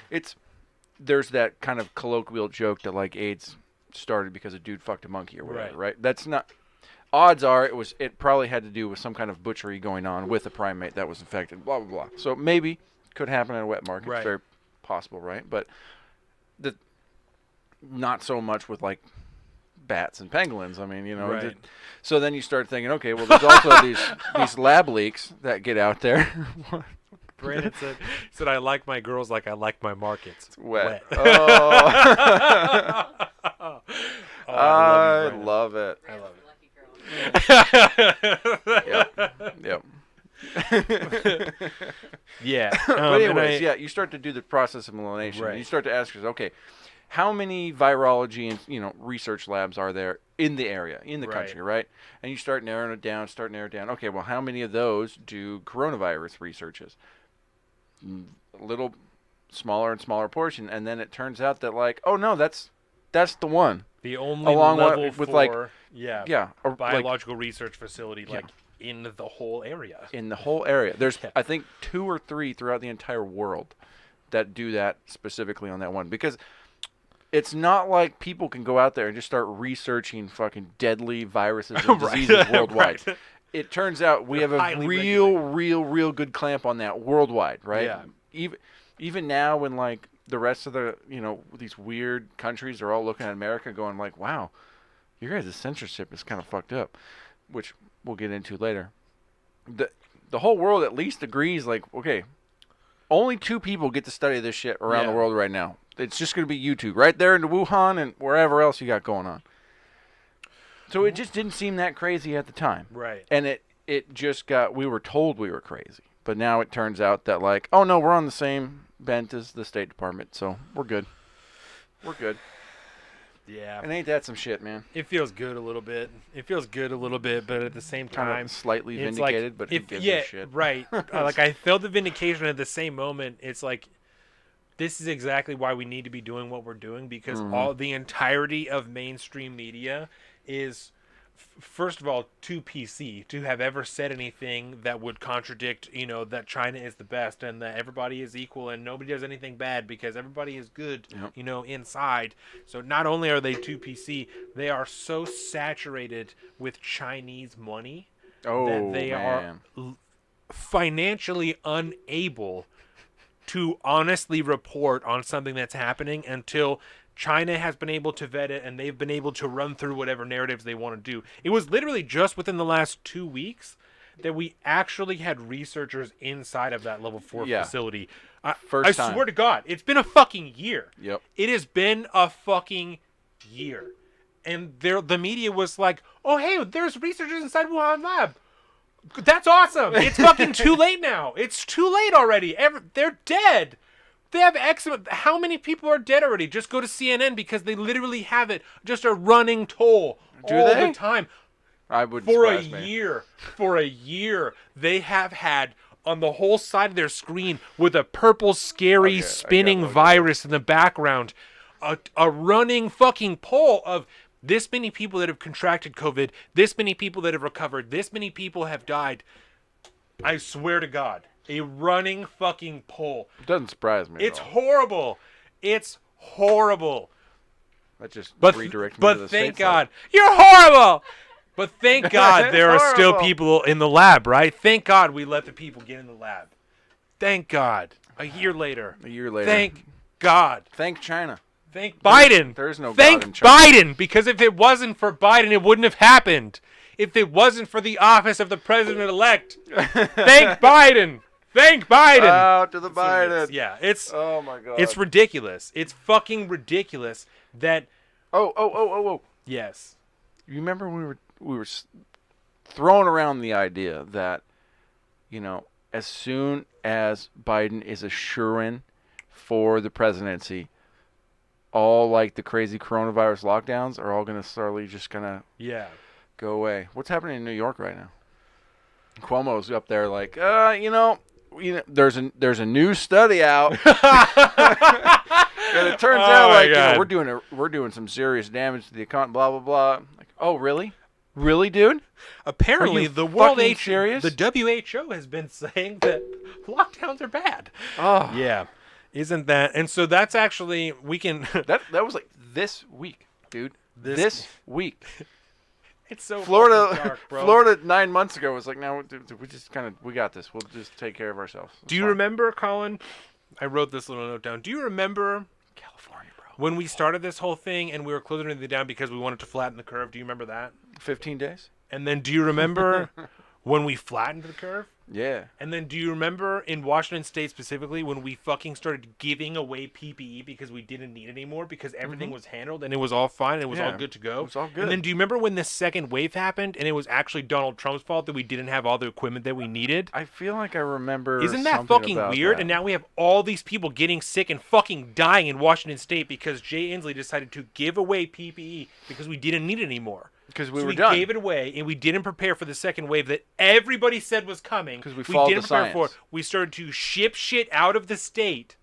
There's that kind of colloquial joke that like AIDS started because a dude fucked a monkey or whatever, right? That's not. Odds are it probably had to do with some kind of butchery going on with a primate that was infected. Blah blah blah. So maybe could happen at a wet market. It's very possible, right? But not so much with like bats and pangolins. I mean, so then you start thinking, okay, well, there's also these lab leaks that get out there. Brandon said, I like my girls like I like my markets. It's wet. Oh. I love it. I love it. Yep. Yeah. But anyways, you start to do the process of elimination. Right. And you start to ask yourself, okay, how many virology and research labs are there in the area, in the country, right? And you start narrowing it down, Okay, well, how many of those do coronavirus researches? A little smaller and smaller portion, and then it turns out that like, oh no, that's the one. The only level with biological research facility in the whole area. In the whole area, there's I think 2 or 3 throughout the entire world that do that specifically on that one, because it's not like people can go out there and just start researching fucking deadly viruses and diseases worldwide. It turns out we have a real good clamp on that worldwide, right? Yeah. Even now when like the rest of the, these weird countries are all looking at America going like, wow, your guys' censorship is kind of fucked up, which we'll get into later. The whole world at least agrees like, okay, only 2 people get to study this shit around the world right now. It's just going to be you 2 right there in Wuhan and wherever else you got going on. So it just didn't seem that crazy at the time. Right. And it just we were told we were crazy. But now it turns out that like, oh no, we're on the same bent as the State Department, so we're good. We're good. Yeah. And ain't that some shit, man? It feels good a little bit. But at the same time, kind of slightly vindicated, but who gives a shit? Right. Like I felt the vindication at the same moment. It's like, this is exactly why we need to be doing what we're doing, because the entirety of mainstream media is, first of all, too PC to have ever said anything that would contradict, that China is the best and that everybody is equal and nobody does anything bad because everybody is good, inside. So not only are they too PC, they are so saturated with Chinese money that they are financially unable to honestly report on something that's happening until China has been able to vet it and they've been able to run through whatever narratives they want to do. It was literally just within the last 2 weeks that we actually had researchers inside of that level 4 facility. I swear to God, it's been a fucking year. Yep. It has been a fucking year. And the media was like, oh, hey, there's researchers inside Wuhan lab. That's awesome. It's fucking too late now. It's too late already. They're dead. They have excellent. How many people are dead already? Just go to CNN because they literally have it just a running toll all the time. I would for a year. For a year, they have had on the whole side of their screen with a purple, scary, spinning virus in the background, a running fucking poll of this many people that have contracted COVID, this many people that have recovered, this many people have died. I swear to God. A running fucking poll. It doesn't surprise me. It's at all. horrible. It's horrible. That just But redirects me but to the thank stateside. God. You're horrible. But thank God there are still Horrible. people in the lab, right? Thank God we let the people get in the lab. Thank God. A year later. A year later. Thank God. Thank China. Thank Biden. There's no Thank God in China. Biden, because if it wasn't for Biden, it wouldn't have happened. If it wasn't for the office of the president-elect, thank Biden. Thank Biden. Out to the That's what it is. Biden. Yeah, it's Oh my God. it's ridiculous. It's fucking ridiculous that Oh. yes. You remember we were throwing around the idea that, as soon as Biden is a shoo-in for the presidency, all like the crazy coronavirus lockdowns are all going to slowly just going to Yeah. go away. What's happening in New York right now? Cuomo's up there like, there's a new study out. And it turns out like we're doing some serious damage to the economy. Blah blah blah. Like, oh really, dude? Apparently, Are you the World fucking H serious? the WHO has been saying that lockdowns are bad. Oh Yeah. Isn't that? And so that's actually we can that was like this week, dude. This week. It's so Florida, fucking dark, bro. Florida 9 months ago was like, no, we just we got this. We'll just take care of ourselves. It's Do you fine. remember, Colin? I wrote this little note down. Do you remember California, bro? when we started this whole thing and we were closing everything down because we wanted to flatten the curve? Do you remember that? 15 days? And then do you remember when we flattened the curve? Yeah. And then do you remember in Washington State specifically when we fucking started giving away PPE because we didn't need it anymore because everything was handled and it was all fine and it was all Yeah, good to go? it was all good. And then do you remember when the second wave happened and it was actually Donald Trump's fault that we didn't have all the equipment that we needed? I feel like I remember. Isn't that something fucking about weird? that. And now we have all these people getting sick and fucking dying in Washington State because Jay Inslee decided to give away PPE because we didn't need it anymore. Because we So were we done. gave it away, and we didn't prepare for the second wave that everybody said was coming. 'Cause we followed didn't the prepare for it. science. We started to ship shit out of the state,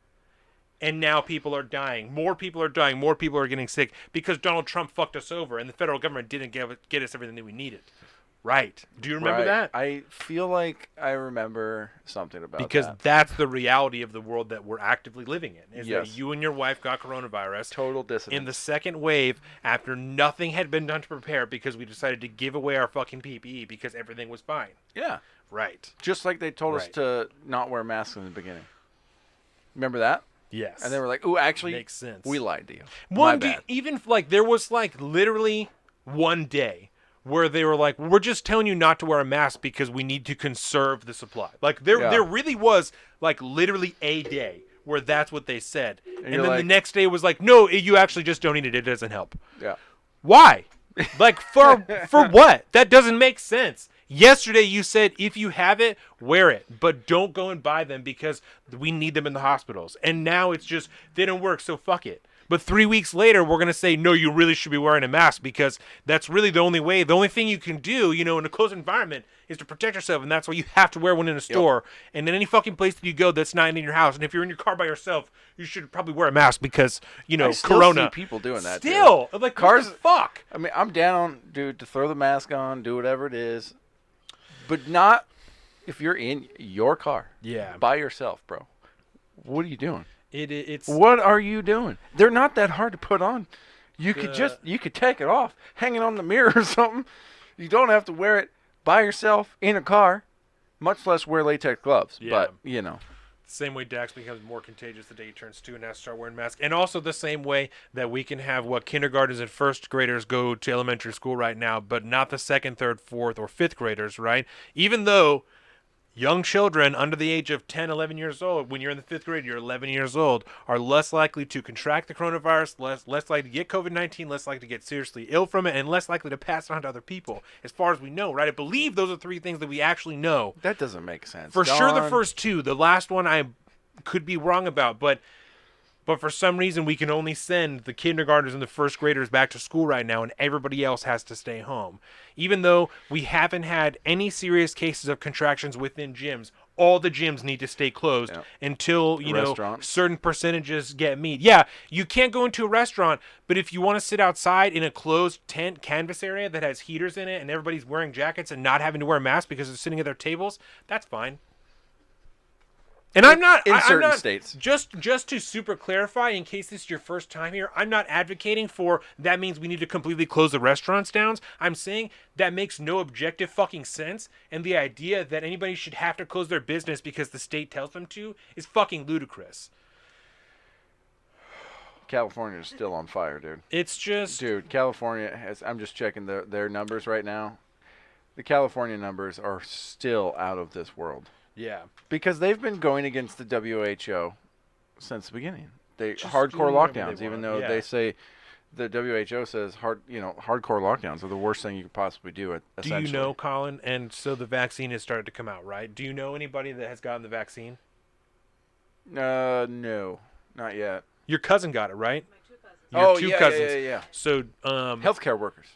and now people are dying. More people are dying. More people are getting sick because Donald Trump fucked us over, and the federal government didn't get us everything that we needed. Right. Do you remember Right. that? I feel like I remember something about Because that. that's the reality of the world that we're actively living in. Is Yes. that you and your wife got coronavirus. Total dissonance. In the second wave, after nothing had been done to prepare because we decided to give away our fucking PPE because everything was fine. Yeah. Right. Just like they told us Right. to not wear masks in the beginning. Remember that? Yes. And they were like, "Ooh, actually, Makes sense. we lied to you." One My bad. even like there was like literally one day where they were like, "We're just telling you not to wear a mask because we need to conserve the supply." Like there really was like literally a day where that's what they said, and you're then the like- next day was like, "No, you actually just don't need it. It doesn't help." Yeah. Why? Like for what? That doesn't make sense. Yesterday you said if you have it, wear it, but don't go and buy them because we need them in the hospitals. And now it's just they don't work, so fuck it. But 3 weeks later, we're gonna say no, you really should be wearing a mask because that's really the only way. The only thing you can do, in a closed environment, is to protect yourself, and that's why you have to wear one in a store. And in any fucking place that you go, that's not in your house. And if you're in your car by yourself, you should probably wear a mask because I still Corona. see people doing that. Still, dude. like Cars. what the fuck? I mean, I'm down, dude, to throw the mask on, do whatever it is, but not if you're in your car. Yeah. By yourself, bro. What are you doing? It's What are you doing? They're not that hard to put on. You could take it off, hang it on the mirror or something. You don't have to wear it by yourself in a car, much less wear latex gloves. Yeah. But, same way Dax becomes more contagious the day he turns 2 and has to start wearing masks. And also the same way that we can have kindergartners and first graders go to elementary school right now, but not the second, third, fourth, or fifth graders, right? Even though young children under the age of 10, 11 years old, when you're in the 5th grade, you're 11 years old, are less likely to contract the coronavirus, less likely to get COVID-19, less likely to get seriously ill from it, and less likely to pass it on to other people, as far as we know, right? I believe those are 3 things that we actually know. that doesn't make sense. For sure the Don, first 2. The last one I could be wrong about, but for some reason we can only send the kindergartners and the first graders back to school right now, and everybody else has to stay home. Even though we haven't had any serious cases of contractions within gyms, all the gyms need to stay closed until, certain percentages get met. Yeah, you can't go into a restaurant, but if you want to sit outside in a closed tent canvas area that has heaters in it and everybody's wearing jackets and not having to wear masks because they're sitting at their tables, that's fine. And I'm not in I'm certain not, states. Just to super clarify, in case this is your first time here, I'm not advocating for that means we need to completely close the restaurants down. I'm saying that makes no objective fucking sense, and the idea that anybody should have to close their business because the state tells them to is fucking ludicrous. California is still on fire, dude. It's just... Dude, California has... I'm just checking their numbers right now. The California numbers are still out of this world. Yeah. Because they've been going against the WHO since the beginning. They Just hardcore doing whatever lockdowns, they even want, though they say the WHO says hardcore lockdowns are the worst thing you could possibly do. Do you know, Colin? And so the vaccine has started to come out, right? Do you know anybody that has gotten the vaccine? No, not yet. Your cousin got it, right? My two cousins. Yeah. So, healthcare workers.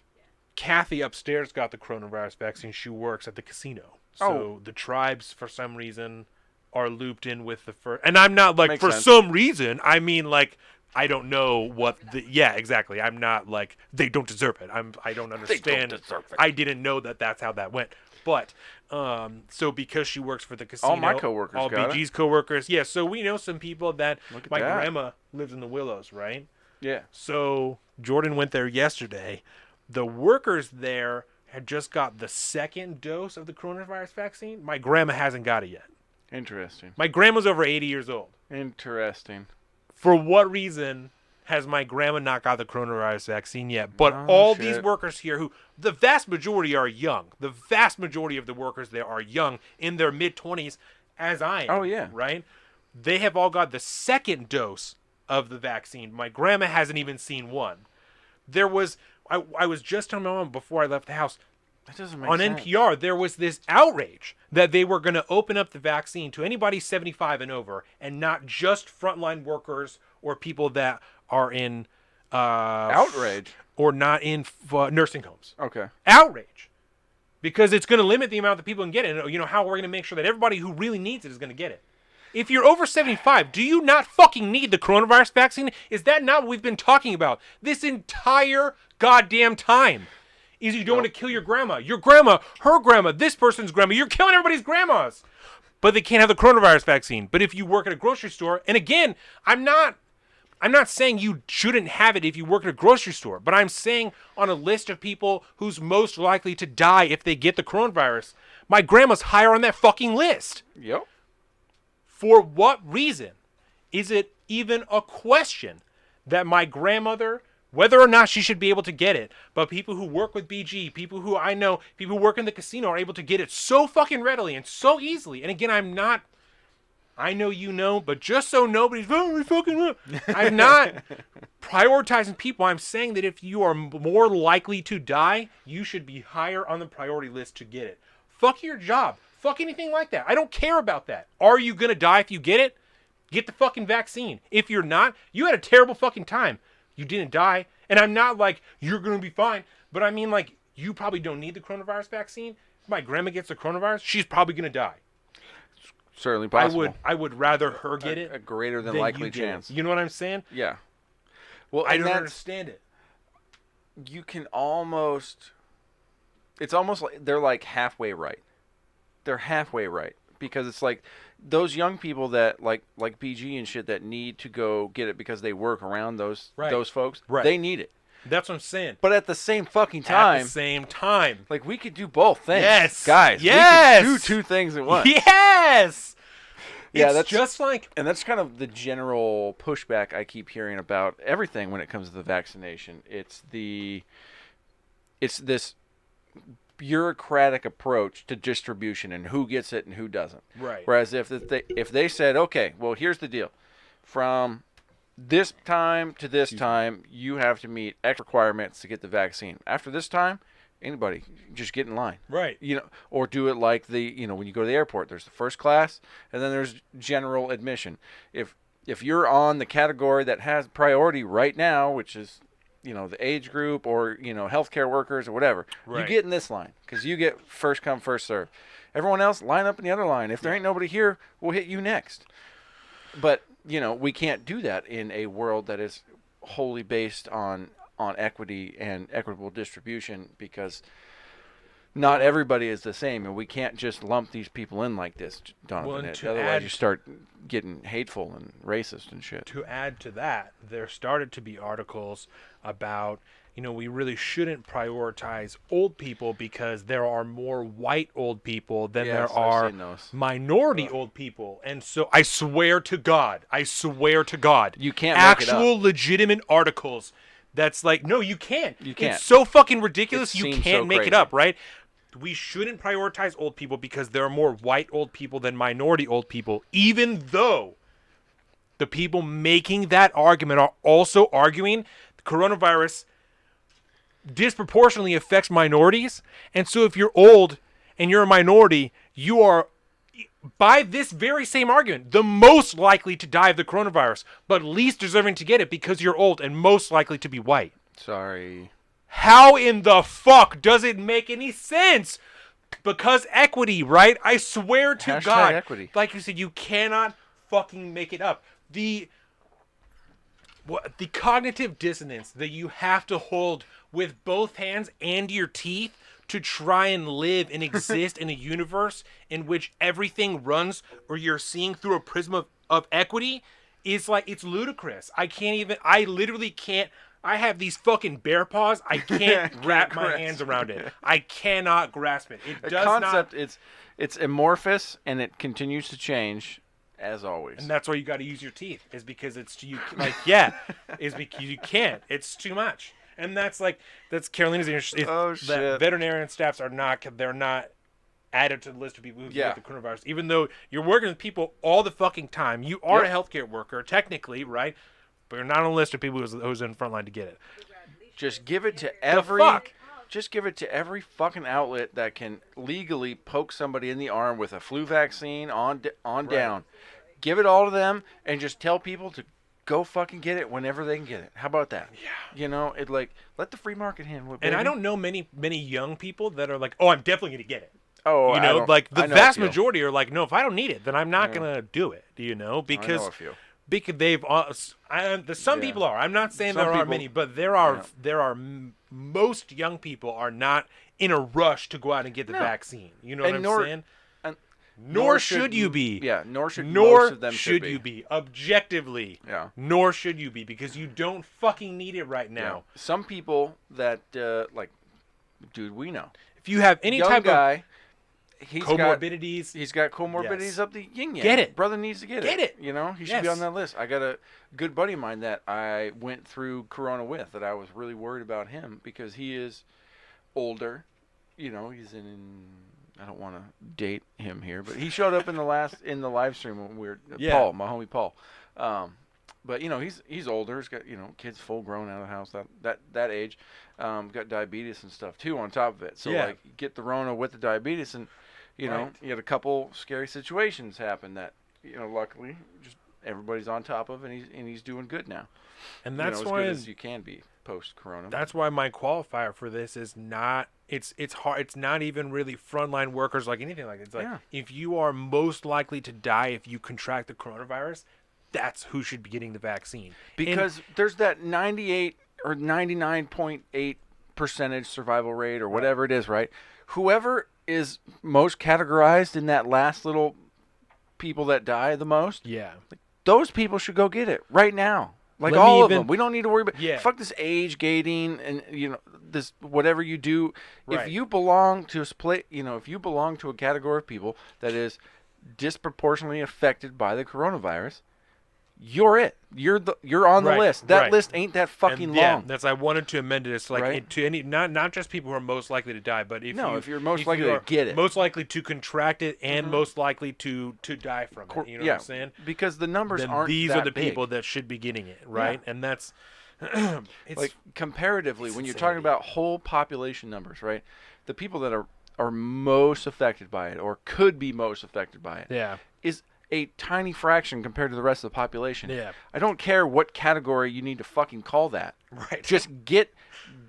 Kathy upstairs got the coronavirus vaccine. She works at the casino. So the tribes, for some reason, are looped in with the first. And I'm not like, for some reason. I mean, like, I don't know what the. Yeah, exactly. I'm not like, they don't deserve it. I don't understand. They don't deserve it. I didn't know that that's how that went. But, so because she works for the casino. All my coworkers all got BG's coworkers. Yeah, so we know some people that. My that. grandma lives in the Willows, right? Yeah. So Jordan went there yesterday. The workers there had just got the second dose of the coronavirus vaccine. My grandma hasn't got it yet. Interesting. My grandma's over 80 years old. Interesting. For what reason has my grandma not got the coronavirus vaccine yet? But all these workers here, who the vast majority are young. The vast majority of the workers there are young, in their mid-20s, as I am. Oh, yeah. Right? They have all got the second dose of the vaccine. My grandma hasn't even seen one. There was... I was just telling my mom before I left the house, that doesn't make on sense. NPR, there was this outrage that they were going to open up the vaccine to anybody 75 and over, and not just frontline workers or people that are in... outrage? Or not in nursing homes. Okay. Outrage. Because it's going to limit the amount that people can get it. And, how we're going to make sure that everybody who really needs it is going to get it. If you're over 75, do you not fucking need the coronavirus vaccine? Is that not what we've been talking about this entire goddamn time? Is you don't want to kill your grandma, her grandma, this person's grandma. You're killing everybody's grandmas. But they can't have the coronavirus vaccine. But if you work at a grocery store, and again, I'm not saying you shouldn't have it if you work at a grocery store, but I'm saying on a list of people who's most likely to die if they get the coronavirus, my grandma's higher on that fucking list. Yep. For what reason is it even a question that my grandmother, whether or not she should be able to get it, but people who work with BG, people who I know, people who work in the casino are able to get it so fucking readily and so easily? And again, I know you know, but just so nobody's I'm not prioritizing people. I'm saying that if you are more likely to die, you should be higher on the priority list to get it. Fuck your job. Fuck anything like that. I don't care about that. Are you going to die if you get it? Get the fucking vaccine. If you're not, you had a terrible fucking time. You didn't die. And I'm not like, you're going to be fine. But I mean, like, you probably don't need the coronavirus vaccine. If my grandma gets the coronavirus, she's probably going to die. Certainly possible. I would rather her get it. A greater than likely chance. You know what I'm saying? Yeah. Well, I don't understand it. You can almost... It's almost like they're like halfway right. They're halfway right. Because it's like those young people that like BG and shit that need to go get it because they work around those folks. Right. They need it. That's what I'm saying. But at the same fucking time. Like, we could do both things. Yes. Guys. Yes. We could do two things at once. Yes. Yeah, that's just like... And that's kind of the general pushback I keep hearing about everything when it comes to the vaccination. It's this bureaucratic approach to distribution and who gets it and who doesn't. Right. Whereas if they said, okay, well, here's the deal. From this time to this time, you have to meet X requirements to get the vaccine. After this time, anybody just get in line. Right. Or do it like when you go to the airport, there's the first class and then there's general admission. If you're on the category that has priority right now, which is, the age group or healthcare workers or whatever. Right. You get in this line because you get first come first serve. Everyone else line up in the other line. If there ain't nobody here, we'll hit you next. But we can't do that in a world that is wholly based on equity and equitable distribution, because not everybody is the same, and we can't just lump these people in like this, Donovan. Otherwise, you start getting hateful and racist and shit. To add to that, there started to be articles about, we really shouldn't prioritize old people because there are more white old people than there are minority old people. And so I swear to God, you can't actual legitimate articles. That's like, no, you can't. You can't. It's so fucking ridiculous. You can't so make crazy. it up, right? We shouldn't prioritize old people because there are more white old people than minority old people, even though the people making that argument are also arguing the coronavirus disproportionately affects minorities. And so if you're old and you're a minority, you are, by this very same argument, the most likely to die of the coronavirus, but least deserving to get it because you're old and most likely to be white. Sorry. How in the fuck does it make any sense? Because equity, right? I swear to Hashtag God. equity. Like you said, you cannot fucking make it up. The cognitive dissonance that you have to hold with both hands and your teeth to try and live and exist in a universe in which everything runs or you're seeing through a prism of equity is like, it's ludicrous. I literally can't. I have these fucking bear paws. I can't wrap my hands around it. I cannot grasp it. It does concept, not. It's amorphous and it continues to change as always. And that's why you got to use your teeth. Is because is because you can't. It's too much. And that's Carolina's. That veterinarian staffs are not. They're not added to the list of people who get the coronavirus. Even though you're working with people all the fucking time, you are a healthcare worker technically, right? But you're not on a list of people who's in front line to get it. Just give it to every fucking outlet that can legally poke somebody in the arm with a flu vaccine on down. Give it all to them and just tell people to go fucking get it whenever they can get it. How about that? Yeah. Let the free market handle it. And I don't know many young people that are like, oh, I'm definitely going to get it. Oh, the vast majority are like, no, if I don't need it, then I'm not going to do it. Because. I know a few. Because some people are. I'm not saying there aren't many, but there are. Most young people are not in a rush to go out and get the vaccine. You know what I'm saying? Nor should you be. Yeah. Nor should most of them should you be. Objectively. Yeah. Nor should you be, because you don't fucking need it right now. Yeah. Some people that dude, we know. If you have any type of comorbidities. He's got comorbidities up the yin yang. Get it. Brother needs to get it. Get it. He should be on that list. I got a good buddy of mine that I went through Corona with, that I was really worried about him because he is older. He's I don't want to date him here, but he showed up in the live stream when we were Paul, my homie Paul. But he's older. He's got kids full grown out of the house that age. Got diabetes and stuff too on top of it. So get the Rona with the diabetes, and you had a couple scary situations happen that luckily just everybody's on top of, and he's doing good now. And that's as why good as you can be post Corona. That's why my qualifier for this is not. It's hard. It's not even really frontline workers like anything like it. It's like if you are most likely to die if you contract the coronavirus, that's who should be getting the vaccine. Because there's that 98 or 99.8% survival rate or whatever it is, right? Whoever is most categorized in that last little people that die the most, those people should go get it right now. All of them. We don't need to worry about fuck this age gating and this whatever you do. Right. If you belong to a split, if you belong to a category of people that is disproportionately affected by the coronavirus, you're it. You're on the list. That list ain't that fucking long. Yeah, that's I wanted to amend it. To any not just people who are most likely to die, but if you're most likely to get it, most likely to contract it, and most likely to die from it. You know what I'm saying? Because the numbers aren't. These that are the big. people that should be getting it, right? Yeah. And that's it's comparatively when you're talking about whole population numbers, right? The people that are most affected by it or could be most affected by it, is a tiny fraction compared to the rest of the population. Yeah. I don't care what category you need to fucking call that. Right. Just get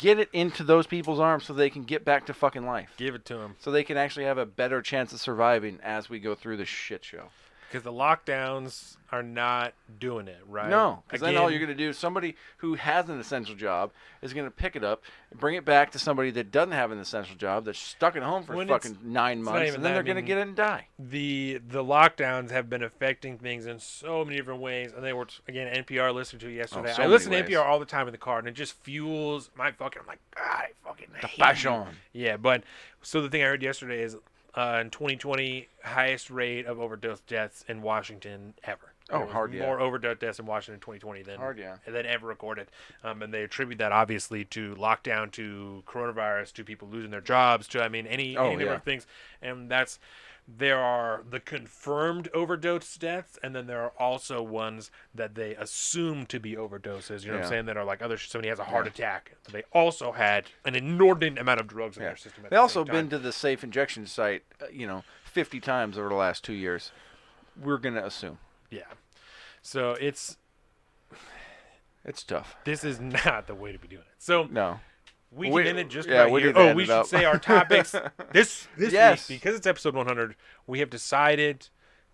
it into those people's arms so they can get back to fucking life. Give it to them. So they can actually have a better chance of surviving as we go through this shit show. Because the lockdowns are not doing it, right? No, because then all you're going to do, somebody who has an essential job is going to pick it up and bring it back to somebody that doesn't have an essential job that's stuck at home for fucking 9 months, and then they're going to get it and die. The lockdowns have been affecting things in so many different ways, and they were, again, NPR listened to yesterday. I listen to NPR all the time in the car, and it just fuels my fucking, I'm like, God, I fucking hate passion. Yeah, but, so the thing I heard yesterday is, in 2020, highest rate of overdose deaths in Washington ever. More overdose deaths in Washington in 2020 than ever recorded. And they attribute that, obviously, to lockdown, to coronavirus, to people losing their jobs, to, any number of things. And there are the confirmed overdose deaths, and then there are also ones that they assume to be overdoses, you know what I'm saying, that are like somebody has a heart attack. So they also had an inordinate amount of drugs in their system at They the also same time. been to the safe injection site, 50 times over the last 2 years. We're going to assume. Yeah. So it's tough. This is not the way to be doing it. So no. We can end it just right here. We should say our topics this week, because it's episode 100. We have decided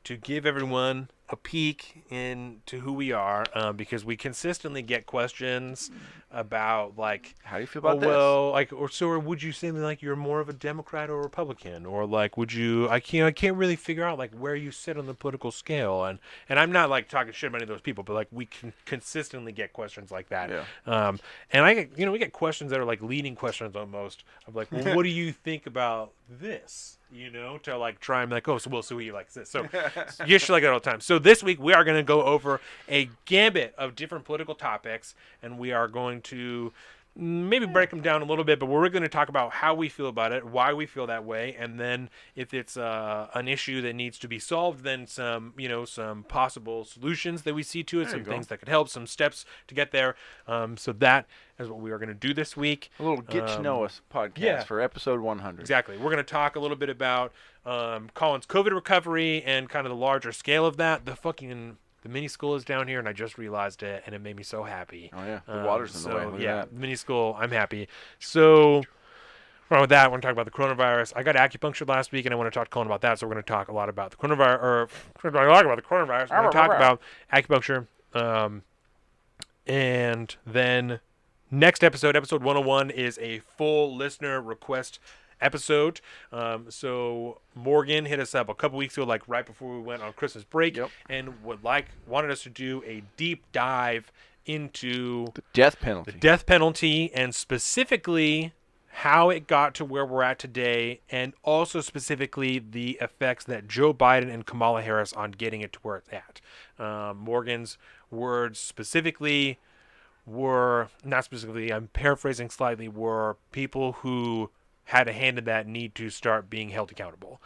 to give everyone a peek into who we are, because we consistently get questions about, like, how do you feel about this? Well, like, or would you say, like, you're more of a Democrat or Republican, or like, would you? I can't really figure out, like, where you sit on the political scale, and I'm not like talking shit about any of those people, but like we can consistently get questions like that. Yeah. And I get, we get questions that are like leading questions almost of like, well, what do you think about this? To like try and be like, oh, so he likes this. So you should like that all the time. So this week we are going to go over a gambit of different political topics, and we are going to maybe break them down a little bit, but we're going to talk about how we feel about it, why we feel that way, and then if it's an issue that needs to be solved, then some possible solutions that we see to it, some things that could help, some steps to get there. So that is what we are going to do this week. A little get to know us podcast for episode 100. Exactly. We're going to talk a little bit about Colin's COVID recovery and kind of the larger scale of that. The mini school is down here, and I just realized it, and it made me so happy. Oh, yeah. The water's in the way. Look at that. Mini school, I'm happy. So, with that, we're going to talk about the coronavirus. I got acupuncture last week, and I want to talk to Colin about that, so we're going to talk a lot about the coronavirus. We're going to talk about acupuncture. And then next episode 101, is a full listener request episode. So Morgan hit us up a couple weeks ago, like right before we went on Christmas break, and wanted us to do a deep dive into the death penalty, and specifically how it got to where we're at today, and also specifically the effects that Joe Biden and Kamala Harris on getting it to where it's at. Morgan's words specifically were, not specifically, I'm paraphrasing slightly, were people who had a hand in that need to start being held accountable.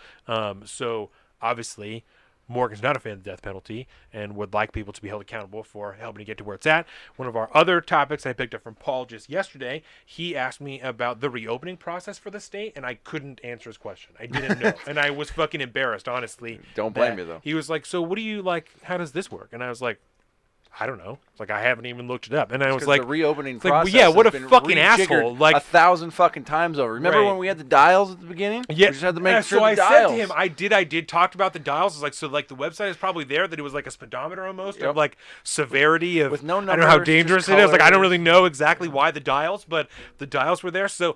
So obviously Morgan's not a fan of the death penalty and would like people to be held accountable for helping to get to where it's at. One of our other topics I picked up from Paul just yesterday, he asked me about the reopening process for the state, and I couldn't answer his question. I didn't know. And I was fucking embarrassed, honestly. Don't blame me, though. He was like, so what do you, like, how does this work? And I was like, I don't know. It's like, I haven't even looked it up. And I was like, the reopening process what a has been fucking asshole. Like 1,000 fucking times over. Remember when we had the dials at the beginning? Yeah. We just had to make sure so the I dials. said to him, I did talked about the dials. I was like, so like the website is probably there, that it was like a speedometer almost of like severity of, with no numbers, I don't know how dangerous it is. Like, I don't really know exactly why the dials, but the dials were there. So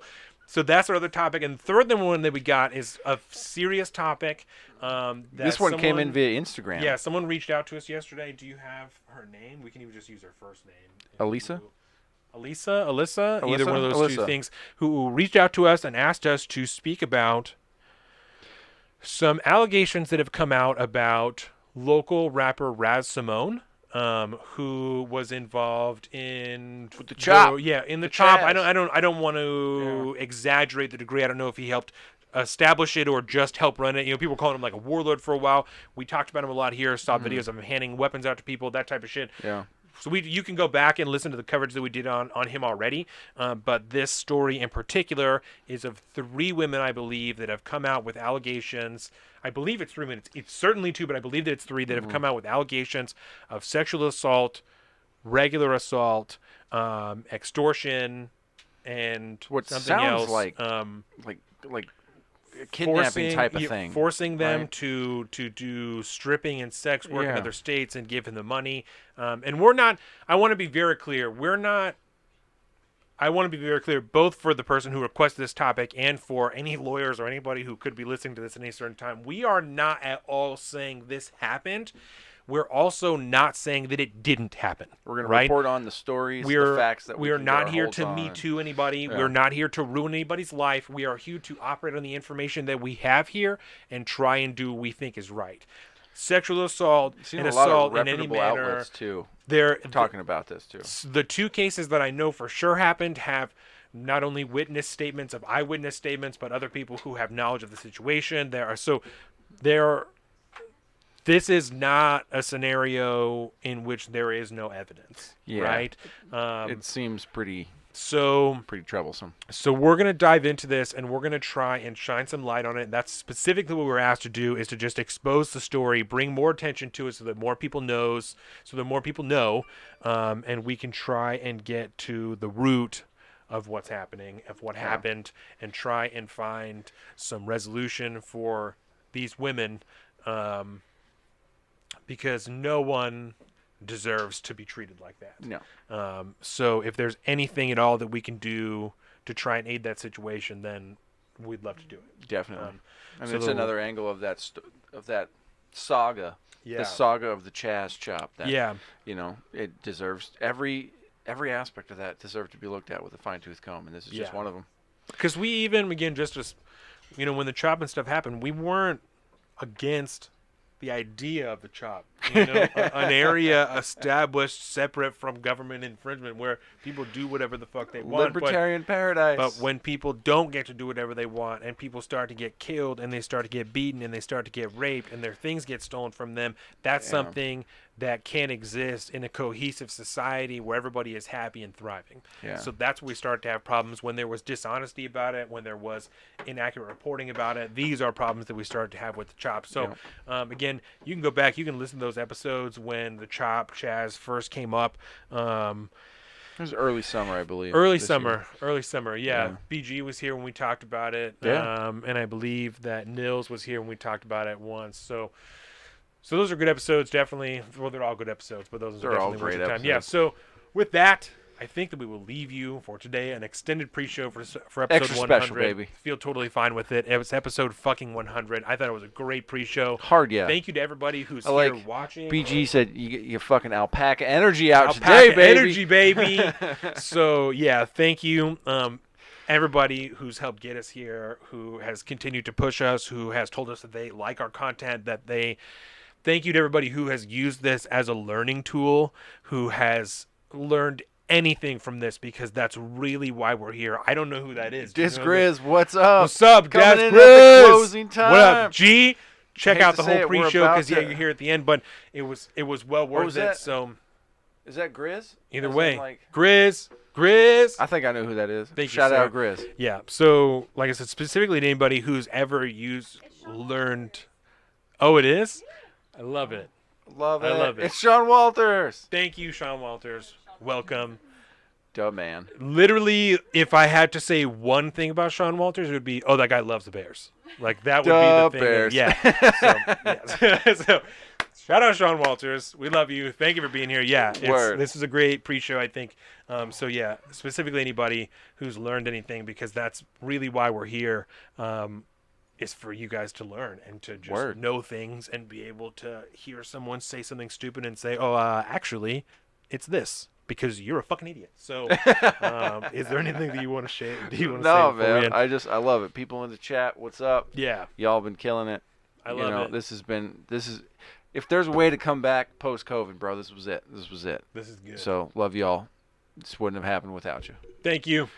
that's our other topic. And the third one that we got is a serious topic. This one came in via Instagram. Yeah, someone reached out to us yesterday. Do you have her name? We can even just use her first name. Alyssa, either one of those two things, who reached out to us and asked us to speak about some allegations that have come out about local rapper Raz Simone, who was involved in the chop. In the chop. I don't want to exaggerate the degree. I don't know if he helped establish it or just help run it. People were calling him like a warlord for a while. We talked about him a lot here. Saw videos of him handing weapons out to people, that type of shit. Yeah. So you can go back and listen to the coverage that we did on him already. But this story in particular is of 3 women, I believe, that have come out with allegations. I believe it's 3 women. It's certainly 2, but I believe that it's 3 that have come out with allegations of sexual assault, regular assault, extortion, and what something sounds else. like a kidnapping type of thing, forcing them right? to do stripping and sex work in Yeah. other states and giving them money. And we're not. I want to be very clear. We're not. I want to be very clear, both for the person who requested this topic and for any lawyers or anybody who could be listening to this at any certain time. We are not at all saying this happened. We're also not saying that it didn't happen. We're going to right? report on the stories, the facts that we are can not get our here holds to on. Me Too anybody. Yeah. We're not here to ruin anybody's life. We are here to operate on the information that we have here and try and do what we think is right. Sexual assault and a lot assault of in any reputable manner. outlets too. They're talking about this too. The two cases that I know for sure happened have not only witness statements of eyewitness statements, but other people who have knowledge of the situation. This is not a scenario in which there is no evidence, right? It seems pretty troublesome. So we're going to dive into this, and we're going to try and shine some light on it. That's specifically what we're asked to do, is to just expose the story, bring more attention to it so that more people know, and we can try and get to the root of what's happening, of what happened, and try and find some resolution for these women, because no one deserves to be treated like that. No. So if there's anything at all that we can do to try and aid that situation, then we'd love to do it. Definitely. And so it's another angle of that saga. Yeah. The saga of the Chaz chop. That, yeah. It deserves every aspect of that deserves to be looked at with a fine-tooth comb, and this is just one of them. Because we even, again, just as, when the chop and stuff happened, we weren't against the idea of the chop. An area established separate from government infringement where people do whatever the fuck they want. Libertarian paradise. But when people don't get to do whatever they want, and people start to get killed, and they start to get beaten, and they start to get raped, and their things get stolen from them, that's something that can't exist in a cohesive society where everybody is happy and thriving. Yeah. So that's when we start to have problems. When there was dishonesty about it, when there was inaccurate reporting about it, these are problems that we started to have with the chop. So again, you can go back, you can listen to those episodes when the Chaz first came up. It was early summer, I believe. Early summer, yeah. BG was here when we talked about it. Yeah. And I believe that Nils was here when we talked about it once. So those are good episodes, definitely. Well, they're all good episodes, but those are definitely all great worth your time. episodes. Yeah. So with that, I think that we will leave you for today. An extended pre-show for episode Extra 100. special, baby. Feel totally fine with it. It was episode fucking 100. I thought it was a great pre-show. Hard, yeah. Thank you to everybody who's here watching. BG said you get your fucking alpaca energy out today, baby. Energy, baby. So yeah, thank you. Everybody who's helped get us here, who has continued to push us, who has told us that they like our content, thank you to everybody who has used this as a learning tool, who has learned anything from this, because that's really why we're here. I don't know who that is. Disc Grizz, what's up? What's up, Coming Disc in Grizz? at the closing time. What up, G? Check Hate out to the say whole it, we're pre-show, because about you're to- here at the end, but it was well worth was it. that? So Is that Grizz? either As way, in, like- Grizz. I think I know who that is. Thank you, Shout sir. out Grizz. Yeah. So, like I said, specifically to anybody who's ever learned. Oh, it is? I love it. Love it. I love it. It's Sean Walters. Thank you, Sean Walters. Welcome. Duh, man. Literally, if I had to say one thing about Sean Walters, it would be, that guy loves the Bears. Like, that would Duh, be the thing. Bears. Yeah. So, shout out Sean Walters. We love you. Thank you for being here. Yeah. Word. This is a great pre-show, I think. So, yeah, specifically anybody who's learned anything, because that's really why we're here, is for you guys to learn and to just know things and be able to hear someone say something stupid and say, actually, it's this. Because you're a fucking idiot. So, is there anything that you want to say? No, man. I love it. People in the chat, what's up? Yeah. Y'all been killing it. I love it. This is. If there's a way to come back post-COVID, bro, this was it. This is good. So, love y'all. This wouldn't have happened without you. Thank you.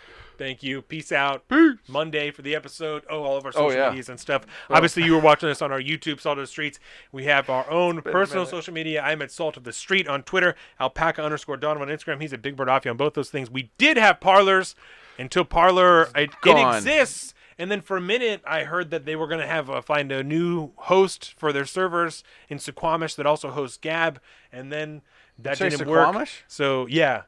Peace out. Peace. Monday for the episode. All of our social medias and stuff. Well, Obviously, you were watching us on our YouTube, Salt of the Streets. We have our own personal social media. I'm at Salt of the Street on Twitter. Alpaca_Donovan on Instagram. He's at Big Bird Offie on both those things. We did have Parlors until Parlor. It exists. And then for a minute, I heard that they were going to find a new host for their servers in Suquamish that also hosts Gab. And then that didn't work. Suquamish? So, yeah.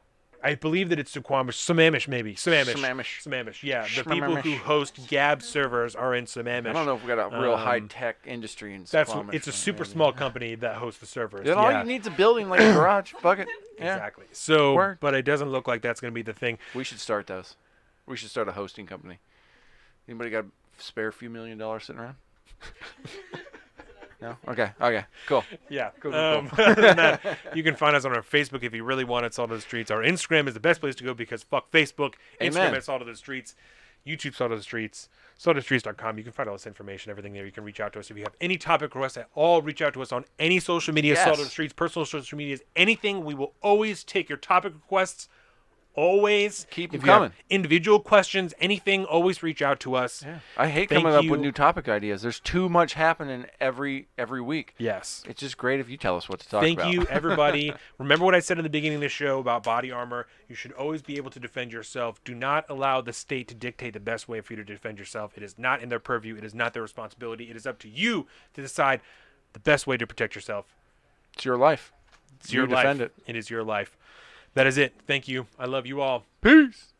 I believe that it's Suquamish, Sammamish maybe. Sammamish. Yeah, the people who host Gab servers are in Sammamish. I don't know if we got a real high tech industry in Suquamish. It's a super small company that hosts the servers. Then all you need is a building like a garage. Fuck it. Yeah. Exactly. So, but it doesn't look like that's going to be the thing. We should start those. We should start a hosting company. Anybody got a spare few $1 million sitting around? No? Okay, cool. Yeah, cool. Other than that, you can find us on our Facebook if you really want it. Salt of the Streets. Our Instagram is the best place to go because fuck Facebook. Instagram is Salt of the Streets. YouTube, Salt of the Streets. SaltofTheStreets.com. You can find all this information, everything there. You can reach out to us. If you have any topic requests at all, reach out to us on any social media, Salt of the Streets, personal social medias, anything. We will always take your topic requests. Always keep them coming. Individual questions, anything, always reach out to us. Yeah. I hate coming up with new topic ideas. There's too much happening every week. Yes. It's just great if you tell us what to talk about. Thank you, everybody. Remember what I said in the beginning of the show about body armor. You should always be able to defend yourself. Do not allow the state to dictate the best way for you to defend yourself. It is not in their purview. It is not their responsibility. It is up to you to decide the best way to protect yourself. It's your life. It's your life. Defend it. It is your life. That is it. Thank you. I love you all. Peace.